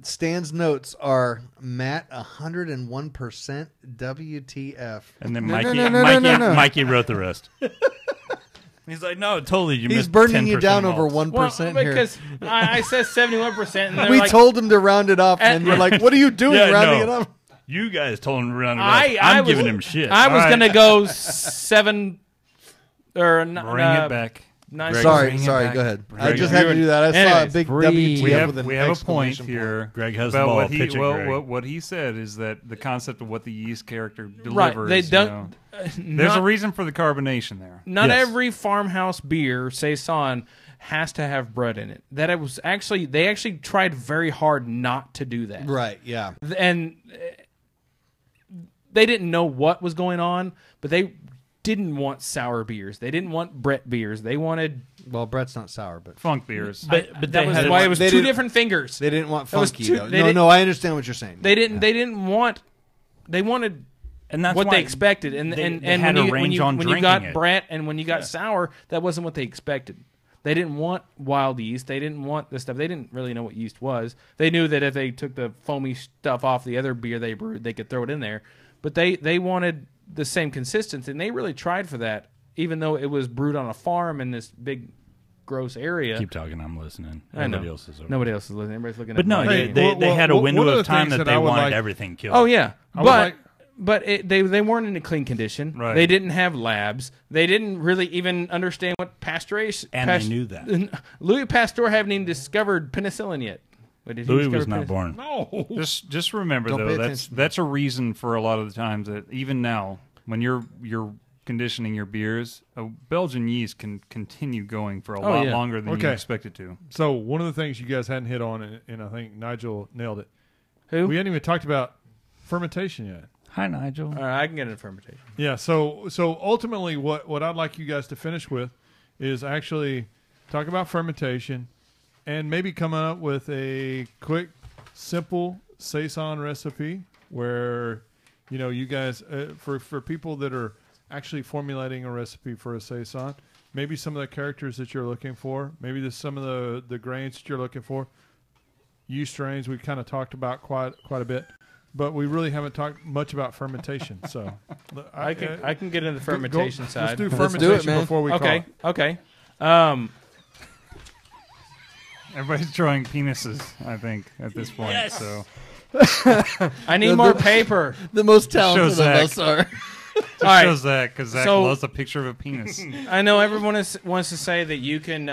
Stan's notes are Matt 101% WTF. And then No, Mikey, no, no, no, Mikey, no, no. Mikey wrote the rest. He's like, no, totally. You He's missed burning you 10% down over malts. 1% here. because I said 71%, and they're We like, told him to round it up, and you're like, "What are you doing, Yeah, rounding no. it up?" You guys told him to run it I up. I'm was- giving him shit. I was All right. gonna go 7 or Bring it back. 9. Greg, Sorry, bring it sorry. back. Go ahead. I Greg, just had to do that. I saw a Anyways, big breathe. WTF We have, with an we have a point exclamation here. Greg has the about ball. what he Pitch it, Greg. what he said is that the concept of what the yeast character Right, delivers. they you don't. know. There's a reason for the carbonation there. Not Yes. every farmhouse beer, Saison, has to have bread in it. That it was actually they actually tried very hard not to do that. Right. Yeah. And they didn't know what was going on, but they didn't want sour beers. They didn't want Brett beers. They wanted. Well, Brett's not sour, but Funk beers. But That they was had why it was they two didn't- different fingers. they didn't want That was funky. too- though. they No, didn't- no, I understand what you're saying. They didn't want. They wanted and that's what why they expected, and they and had when a you range on when you drinking got it. Brett and when you got sour, that wasn't what they expected. They didn't want wild yeast. They didn't want this stuff. They didn't really know what yeast was. They knew that if they took the foamy stuff off the other beer they brewed, they could throw it in there. But they wanted the same consistency, and they really tried for that, even though it was brewed on a farm in this big, gross area. Keep talking. I'm listening. I know. Nobody else is over. Nobody else is listening. Everybody's looking But at no, Mike. they had a Well, window one of of the time things that that they I would wanted like- everything killed. Oh yeah, I would like- but they weren't in a clean condition. Right. They didn't have labs. They didn't really even understand what pasteurization. And they knew that. Louis Pasteur haven't even discovered penicillin yet. But did he Louis discover was not penicillin? born. No. Just remember Don't though pay that's attention. that's a reason for a lot of the times that even now when you're conditioning your beers, a Belgian yeast can continue going for a lot longer than you expect it to. So one of the things you guys hadn't hit on, and I think Nigel nailed it. Who? We hadn't even talked about fermentation yet. Hi, Nigel. All right, I can get into fermentation. Yeah. So ultimately, what I'd like you guys to finish with is actually talk about fermentation, and maybe coming up with a quick, simple Saison recipe where, you know, you guys for people that are actually formulating a recipe for a Saison, maybe some of the characters that you're looking for, maybe some of the grains that you're looking for, yeast strains we've kind of talked about quite a bit, but we really haven't talked much about fermentation. So I can get into the fermentation side. Let's do Let's fermentation do it, man. before we call it. Okay. Everybody's drawing penises, I think, at this point. Yes. So I need more paper. The most talented of Zach. us are. just right. shows that because Zach So- loves a picture of a penis. I know everyone wants to say that you can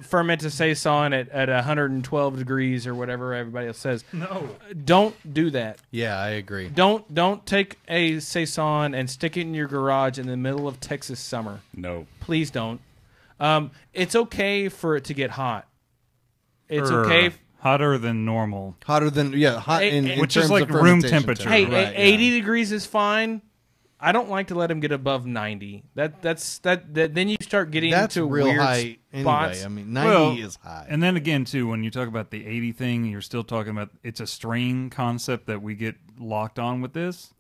ferment a Saison at 112 degrees or whatever everybody else says. No. Don't do that. Yeah, I agree. Don't take a Saison and stick it in your garage in the middle of Texas summer. No. Please don't. It's okay for it to get hot. It's okay. Hotter than normal. Hotter than hot in Which is terms like of room fermentation temperature. Hey, terms. Right, 80 degrees is fine. I don't like to let them get above 90. That's then you start getting That's into real weird high spots. anyway. I mean, 90 Well, is high. And then again, too, when you talk about the 80 thing, you're still talking about it's a strain concept that we get locked on with this.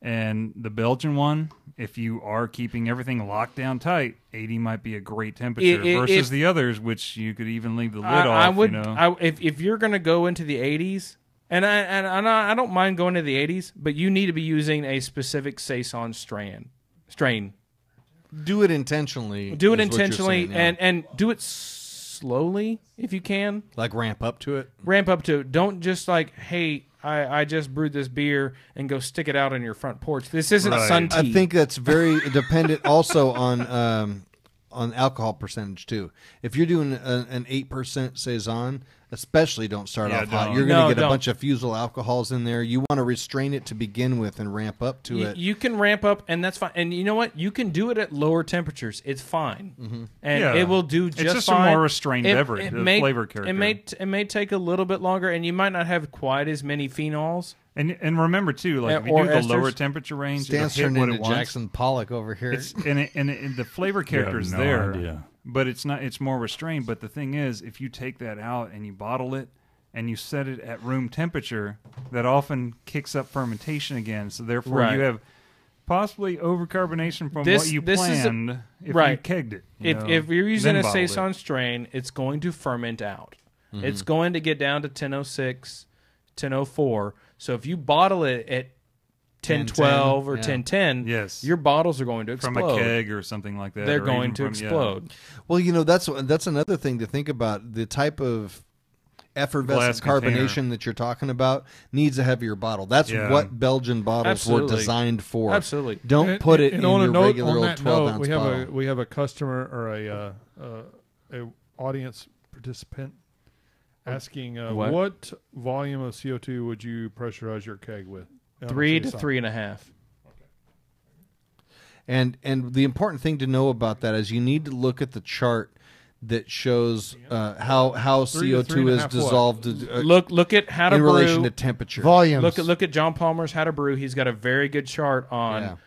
And the Belgian one, if you are keeping everything locked down tight, 80 might be a great temperature versus the others, which you could even leave the lid off. I would, you know? if you're going to go into the 80s, and I don't mind going to the 80s, but you need to be using a specific Saison strain. Do it intentionally. Do it is what you're intentionally, saying, yeah. and do it slowly if you can. like ramp up to it. Ramp up to it. Don't just like, hey, I just brewed this beer and go stick it out on your front porch. This isn't Right. sun tea. I think that's very dependent also on alcohol percentage too. If you're doing an 8% Saison, especially don't start off hot. don't. You're going to get don't. a bunch of fusel alcohols in there. You want to restrain it to begin with and ramp up to it. You can ramp up, and that's fine. And you know what? You can do it at lower temperatures. It's fine, and Yeah. it will do just fine. It's just a more restrained beverage. The flavor character. It may take a little bit longer, and you might not have quite as many phenols. And remember, too, like if you Or do the esters. lower temperature range, Stan's it'll turned hit what into it wants. Jackson Pollock over here. It's and the flavor character's no there, idea. but it's not. It's more restrained. But the thing is, if you take that out and you bottle it and you set it at room temperature, that often kicks up fermentation again. So therefore, Right. you have possibly overcarbonation from This- what you this is a- planned if right. you kegged it. If you're using then a bottled it. Saison strain, it's going to ferment out. It's going to get down to 1006, 1004. So if you bottle it at 1012 or yeah. 1010, Yes. your bottles are going to explode. from a keg or something like that, They're or going even to from- yeah. explode. Well, that's another thing to think about. The type of effervescent Glass carbonation container. that you're talking about needs a heavier bottle. That's Yeah. what Belgian bottles were Absolutely. designed for. Absolutely. Don't put it in on a your note, regular on old that 12 note, ounce we have bottle. we have a customer or a audience participant asking what volume of CO2 would you pressurize your keg with? 3 to Saison. 3.5. And the important thing to know about that is you need to look at the chart that shows how 3 to CO2 is 3.5 what? dissolved Look at how to in relation brew. to temperature. Volumes. Look at John Palmer's How to Brew. He's got a very good chart on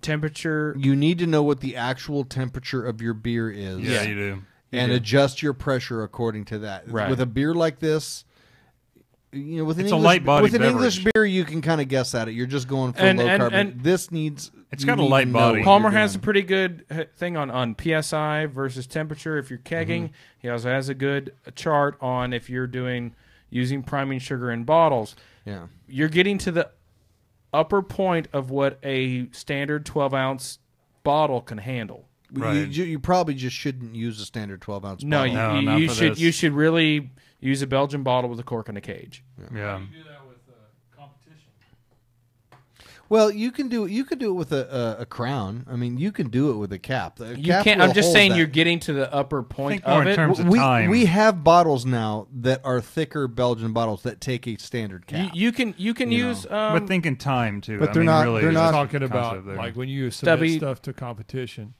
temperature. You need to know what the actual temperature of your beer is. Yeah, you do. And adjust your pressure according to that. Right. With a beer like this, with an It's a English, light-bodied with an English beverage. beer, you can kind of guess at it. You're just going for And- low and- carbon. and- This needs. It's you got a need light to know body. what Palmer you're has a doing. pretty good thing on PSI versus temperature if you're kegging. He also has a good chart on if you're using priming sugar in bottles. Yeah. You're getting to the upper point of what a standard 12-ounce bottle can handle. Right. You probably just shouldn't use a standard 12 ounce No, bottle. No, you, not you for should this. you should really use a Belgian bottle with a cork and a cage. Yeah. do that with competition? Well, you could do it with a crown. I mean, you can do it with a cap. The You cap can't. will I'm just hold saying that. you're getting to the upper point Think more of in it. terms of we time. we have bottles now that are thicker Belgian bottles that take a standard cap. You can use. but think in time too. But I they're mean, not- really, they're that's not- the talking about concept there. like when you submit Stubby- stuff to competition.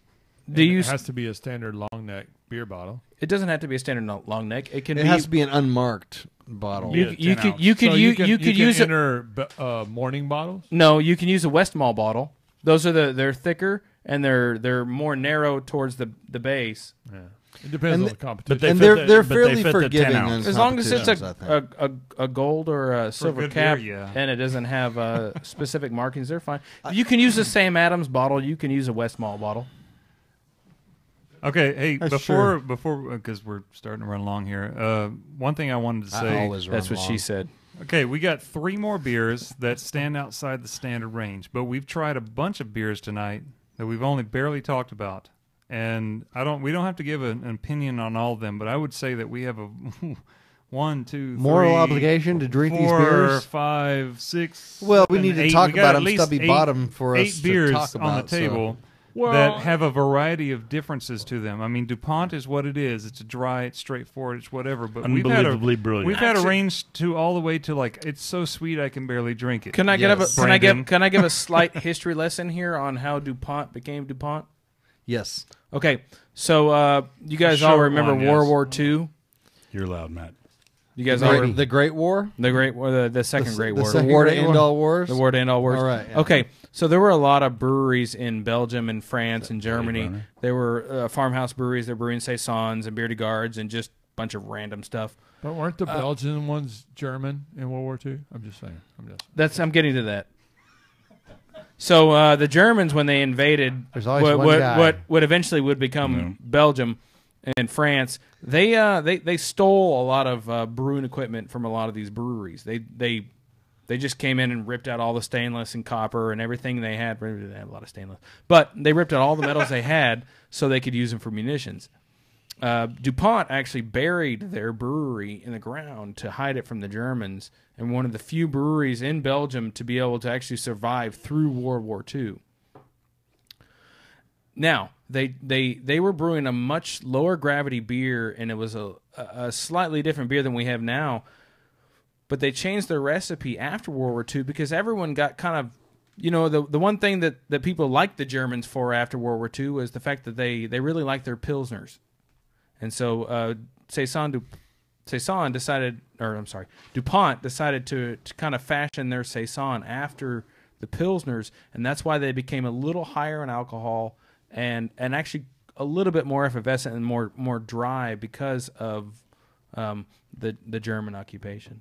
Do you? It has to be a standard long neck beer bottle. It doesn't have to be a standard long neck. It can it be. has to be an unmarked bottle. Yeah. you 10 could ounce. you could So use you could use it. enter morning bottles. No, you can use a Westmalle bottle. Those are they're thicker and they're more narrow towards the base. Yeah. It depends And on the- the competition. they and fit they're but they fairly fit the 10 forgiving ounce. in As long as it's competitions, I think. a gold or a silver good cap beer, yeah. and it doesn't have specific markings, they're fine. You can use the Sam Adams bottle. You can use a Westmalle bottle. Okay, hey, That's before because we're starting to run along here. One thing I wanted to I say. always run That's what long. she said. Okay, we got 3 more beers that stand outside the standard range, but we've tried a bunch of beers tonight that we've only barely talked about, and we don't have to give an opinion on all of them, but I would say that we have a 1, 2, 3, Moral obligation to drink these 4, beers. 5, 6. Well, we 7, need to 8. talk We got about at them least stubby 8 bottom for us to beers talk about. on the table. Well- that have a variety of differences to them. I mean, DuPont is what it is. It's a dry, it's straightforward, it's whatever. But Unbelievably brilliant. We've had a Actually- range to all the way to like it's so sweet I can barely drink it. Can I Yes. can I give a slight history lesson here on how DuPont became DuPont? Yes. Okay, so you guys all short remember one, World yes. War II? You're loud, Matt. You guys all The Great War? the Second Great War. The Second war to Great end War. all wars? The war to end all wars. All right, yeah. Okay, so there were a lot of breweries in Belgium and France and Germany. Runner? There were farmhouse breweries. They're brewing saisons and beer de gardes and just a bunch of random stuff. But weren't the Belgian ones German in World War II? I'm just saying. I'm getting to that. So the Germans, when they invaded There's always one guy. what eventually would become Belgium and France, they stole a lot of brewing equipment from a lot of these breweries. They just came in and ripped out all the stainless and copper and everything they had. They didn't have a lot of stainless, but they ripped out all the metals they had so they could use them for munitions. DuPont actually buried their brewery in the ground to hide it from the Germans, and one of the few breweries in Belgium to be able to actually survive through World War II. Now, they were brewing a much lower gravity beer, and it was a slightly different beer than we have now, but they changed their recipe after World War II because everyone got kind of, the one thing that people liked the Germans for after World War II was the fact that they really liked their Pilsners. And so DuPont decided to kind of fashion their Saison after the Pilsners, and that's why they became a little higher in alcohol and actually a little bit more effervescent and more dry because of the German occupation.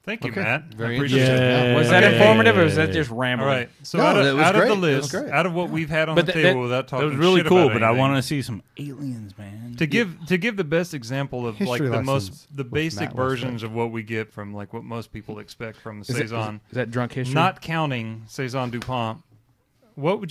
Thank you, Matt. Very I appreciate interesting. it. Yeah. Was that informative or was that just All rambling? right. So No, out that of, was out of great. the That was list, great. out of what we've had on But the that- table without talking That was really shit cool, about but I anything, want to see some aliens, man. to give the best example of like History the lessons the with basic Matt Western. versions of what we get from like what most people expect from the Is it- Saison. Is that drunk history? Not counting Saison DuPont. What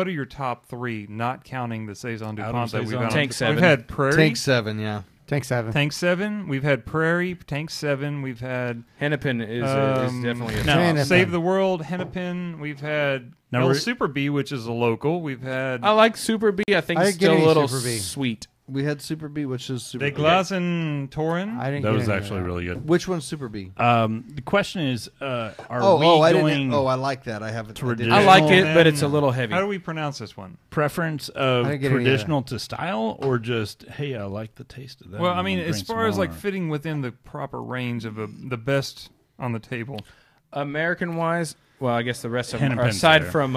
are your top 3 not counting the Saison Out of DuPont that we've Saison? had? Tank 7. We've had Prairie. Tank 7, yeah. Tank 7. Tank 7. We've had Prairie. Tank 7. We've had Hennepin is definitely a no, Hennepin. Save the World, Hennepin. We've had Now El we're- Super B, which is a local. We've had I like Super B. I think I it's didn't get still a any little Super B. sweet. We had Super B, which is Super De B. Glasen Torin. I didn't That get was any of actually that. really good. Which one's Super B? The question is, are I we didn't. going Oh, I like that. I haven't. I didn't- I like it, And but it's a little heavy. How do we pronounce this one? preference of I didn't get any of traditional to style, or just hey, I like the taste of that? Well, and I mean, wanna as drink far some as like more. fitting within the proper range of the best on the table. American wise, well, I guess the rest of them are Hennepin's aside there. from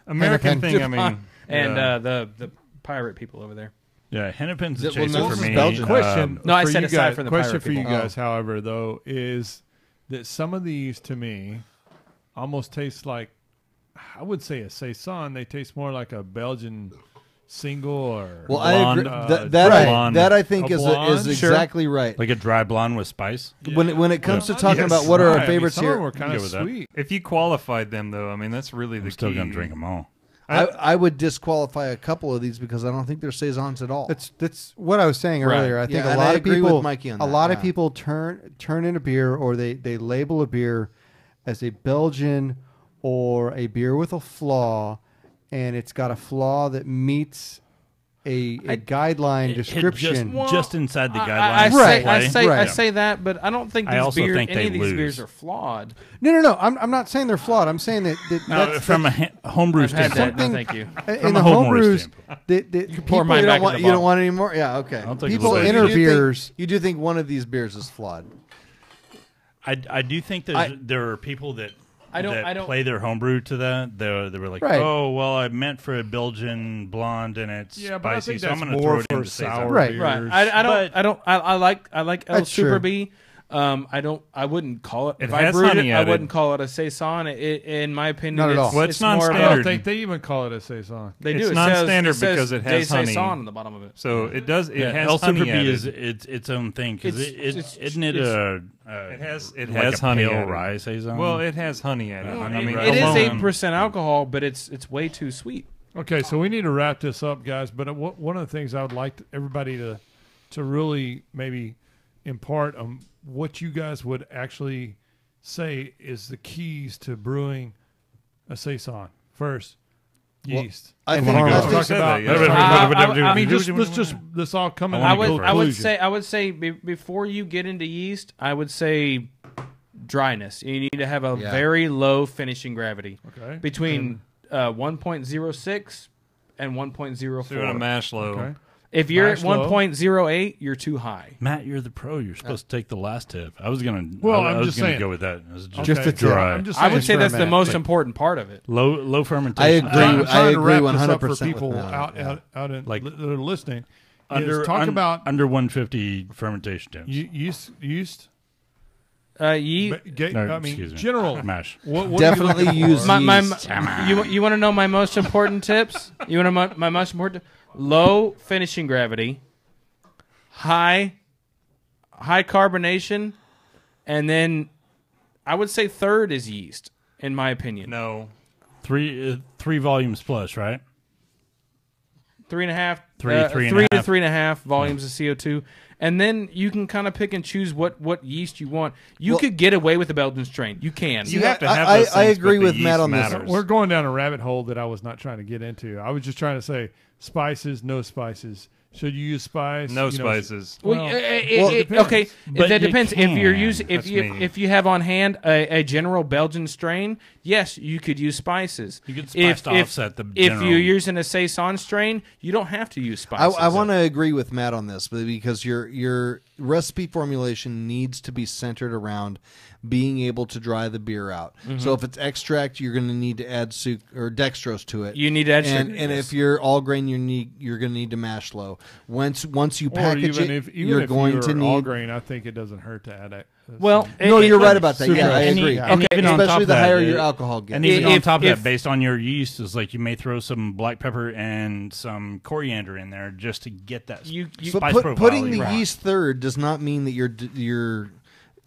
American Hennepin. thing, I mean, and yeah. the pirate people over there. yeah, Hennepin's Well, a chaser no, for this is me. Belgian. Question. No, I for said you aside guys, from the question pirate for you people. guys, however, though, is that some of these to me almost taste like, I would say a Saison. They taste more like a Belgian single or Well, Blonde, I agree. uh, That I think A is blonde? is Sure. exactly right. like a dry blonde with spice. When it comes to talking Yes. about what are Right. our I mean, favorites some of here, them were kind I'm of good with that. sweet. If you qualified them, though, I mean, that's really the I'm still key. gonna drink them all. I would disqualify a couple of these because I don't think they're saisons at all. That's what I was saying Right. earlier. I think Yeah, a and lot I of agree people, with Mikey on a that, lot of yeah. people turn in a beer or they label a beer as a Belgian or a beer with a flaw, and it's got a flaw that meets a guideline description. just inside the I guidelines. I say that, but I don't think I these also beers, think any they of these lose. beers are flawed. No. I'm not saying they're flawed. I'm saying that that's From a homebrew I've had standpoint. that. No, thank you. in the a homebrew homebrews. standpoint. That Pour mine You back don't, in the you don't bottle. want any more? Yeah, okay. I'll take a people little bit. enter You do think- beers. You do think one of these beers is flawed? I do think there are people that I don't play their homebrew to that. They were like, Right. oh, well, I meant for a Belgian blonde and it's Yeah, but I spicy, think so I'm that's going to throw more it for into sour Saison. Right. beers. Right. I like El That's Super true. B. I wouldn't call it. It If I has brewed honey it, I added. wouldn't call it a Saison. In my opinion, Not at all. it's, Well, it's it's more of I non-standard. don't think they even call it a Saison. They do. It's It non-standard says because it has De honey. Saison on the bottom of it. So it does. It Yeah, has El honey Super B added. is its own thing because It's- isn't it it's- it has like a honey pale added. rye Saison? Well, it has honey added. Well, I mean, It is alone- 8% alcohol, but it's way too sweet. Okay, so we need to wrap this up, guys. But one of the things I would like everybody to really maybe impart on what you guys would actually say is the keys to brewing a Saison. First, yeast. I And think, farmhouse. I Let's think talk about. I I mean, let's all come in. I a would- conclusion. I would say before you get into yeast, I would say dryness. You need to have a Yeah. very low finishing gravity Okay. between 1.06 and 1.04. So you want to mash low. Okay. If you're Mash at low. 1.08, you're too high. Matt, you're the pro. You're supposed to take the last tip. I was gonna. Well, I I'm was just gonna saying. go with that. It was Just Okay. a tip. dry. I'm just I saying would say for a that's the minute, most like- important part of it. low I fermentation. agree. I'm I trying to agree wrap 100% this up for with people Matt. out in Like- that are listening. under is talk about under 150 fermentation temps. yeast. Yeast. No, I mean, excuse me. general. Mash. What Definitely are you looking use for? yeast. You want to know my most important tips? You want to my most important? Low finishing gravity, high carbonation, and then I would say third is yeast, in my opinion. No. Three volumes plus, right? 3.5, Three and a half. to 3.5 volumes of CO2, and then you can kind of pick and choose what yeast you want. You Well- could get away with the Belgian strain. You can. You have to have I those things, agree but the with Matt yeast on this. matters. We're going down a rabbit hole that I was not trying to get into. I was just trying to say spices, no spices. Should you use spice? No You know, spices. Well, Well, it depends. okay, But that you depends. If you're can. using, That's me. if you have on hand a general Belgian strain, yes, you could use spices. You could spice to offset the If general. you're using a Saison strain, you don't have to use spices. I want to agree with Matt on this, but because your recipe formulation needs to be centered around being able to dry the beer out. So if it's extract, you're going to need to add or dextrose to it. You need to add and, sugar, and yes. if you're all grain, you're going to need to mash low. Once you Or package even it, if you're going you're to all need. grain, I think it doesn't hurt to add it. Well, No, it- you're it- right about that. Yeah, I And agree. and Okay, even on top Especially of the that, higher your alcohol gets. And even on If- top of that, if- based on your yeast, is like you may throw some black pepper and some coriander in there just to get that You- spice But profile. putting you the want. yeast third does not mean that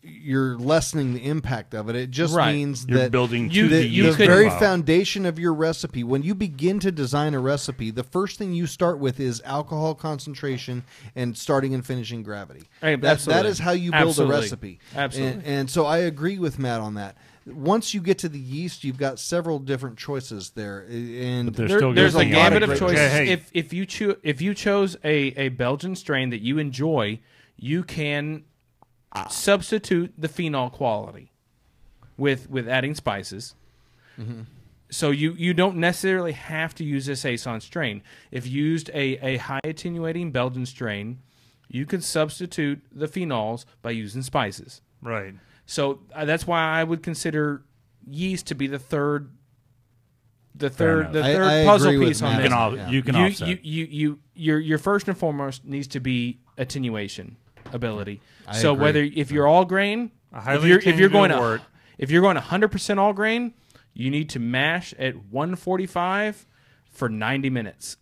you're lessening the impact of it. It just Right. means You're that building you- to the you the yeast could- very profile. foundation of your recipe, when you begin to design a recipe, the first thing you start with is alcohol concentration and starting and finishing gravity. Right, That absolutely. is how you build Absolutely. a recipe. Absolutely. And so I agree with Matt on that. Once you get to the yeast, you've got several different choices there. And But there's There- still there's a gonna be gambit of great choices. Okay, hey. If you chose a Belgian strain that you enjoy, you can substitute the phenol quality with adding spices. So you don't necessarily have to use a Saison strain. If you used a high attenuating Belgian strain, you could substitute the phenols by using spices. Right. So that's why I would consider yeast to be the third enough. I puzzle agree with piece on Matt. this. You can offset. Your first and foremost needs to be attenuation ability. I So agree. whether if you're all grain, A highly if you're going attenuated wort. if you're going 100% all grain, you need to mash at 145 for 90 minutes.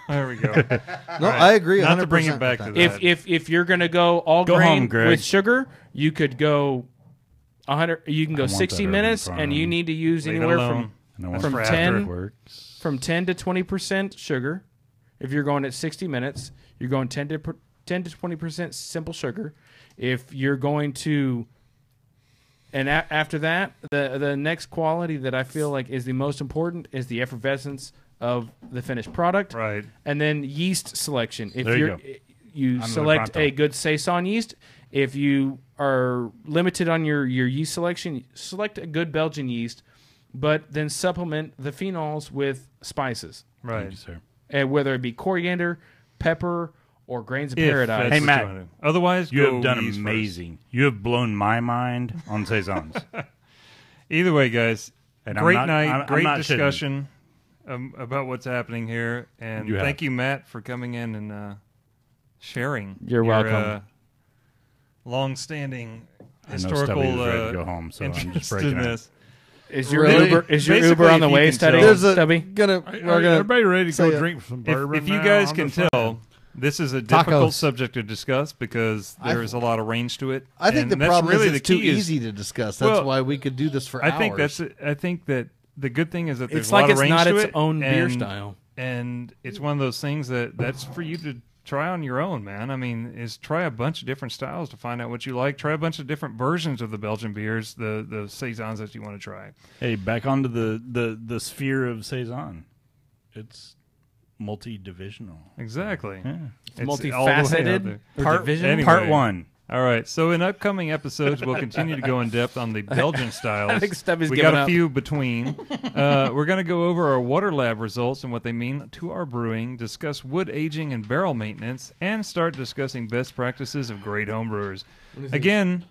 There we go. no, I agree. Not 100% to bring it with back that. to that. If you're going to go all Go grain home, Greg. with sugar, you could go 100. You can go want 60 that minutes, urban and you farm. need to use Leave it anywhere alone. And I want from it 10 after it works. from 10 to 20% sugar. If you're going at 60 minutes, you're going 10 to 20% simple sugar. If you're going to And after that, the next quality that I feel like is the most important is the effervescence of the finished product. Right. And then yeast selection. If There you go. you I'm select Pronto. a good Saison yeast, if you are limited on your yeast selection, select a good Belgian yeast, but then supplement the phenols with spices. Right. Thank you, sir. And whether it be coriander, pepper, or grains of If paradise. that's Hey, what Matt, you wanna do. Otherwise, You go have done yeast first. amazing. You have blown my mind on Saisons. Either way, guys, And I'm great not- night, I'm great not shitting. discussion about what's happening here, and You have. thank you, Matt, for coming in and sharing. You're your, welcome. long-standing I know historical Stubby was ready to go home, so I'm just breaking it. interestedness. Is your Really? Uber Basically, on the if you way, can Stubby? tell- There's a Stubby? gonna Are we're gonna everybody ready to go say, drink some If, bourbon? if you now? guys I'm can just saying. tell, this is a difficult Tacos. subject to discuss because there is a lot of range to it. I think and the that's problem really is the it's too key is- easy to discuss. That's Well, why we could do this for I hours. think I think that the good thing is that there's It's a lot like of it's range not to its it, own beer and- style. and it's one of those things that's for you to try on your own, man. I mean, is try a bunch of different styles to find out what you like. Try a bunch of different versions of the Belgian beers, the saisons that you want to try. Hey, back onto the sphere of Saison. It's multi-divisional. Exactly. Yeah. It's all the way out Multifaceted there. or Part, division? Anyway. part one. All right. So in upcoming episodes, we'll continue to go in depth on the Belgian styles. I think Stubby's We giving got a up. few between. We're going to go over our water lab results and what they mean to our brewing, discuss wood aging and barrel maintenance, and start discussing best practices of great homebrewers. Again,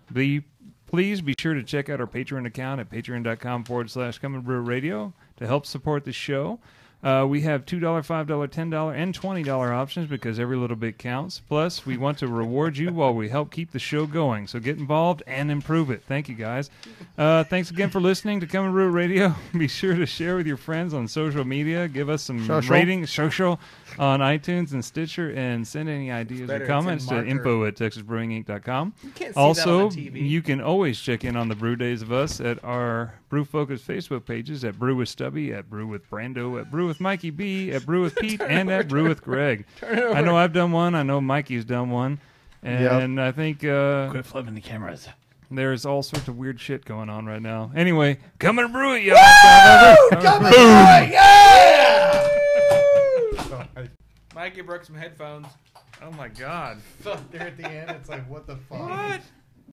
please be sure to check out our Patreon account at patreon.com/Come and Brew Radio to help support the show. We have $2, $5, $10, and $20 options because every little bit counts. Plus, we want to reward you while we help keep the show going. So get involved and improve it. Thank you, guys. Thanks again for listening to Come and Brew Radio. Be sure to share with your friends on social media. Give us some Social. ratings, social, on iTunes and Stitcher, and send any ideas better, or it's in comments to marker. info@texasbrewinginc.com. can't see that Also, on TV. you can always check in on the brew days of us at our Brew Focus Facebook pages at Brew with Stubby, at Brew with Brando, at Brew with Mikey B, at Brew with Pete, and at Brew with Greg. I know I've done one. I know Mikey's done one. And I think Quit flipping the cameras. there's all sorts of weird shit going on right now. Anyway, come and brew it, y'all. Mikey broke some headphones. Oh, my God. There at the end, it's like, what the fuck? What?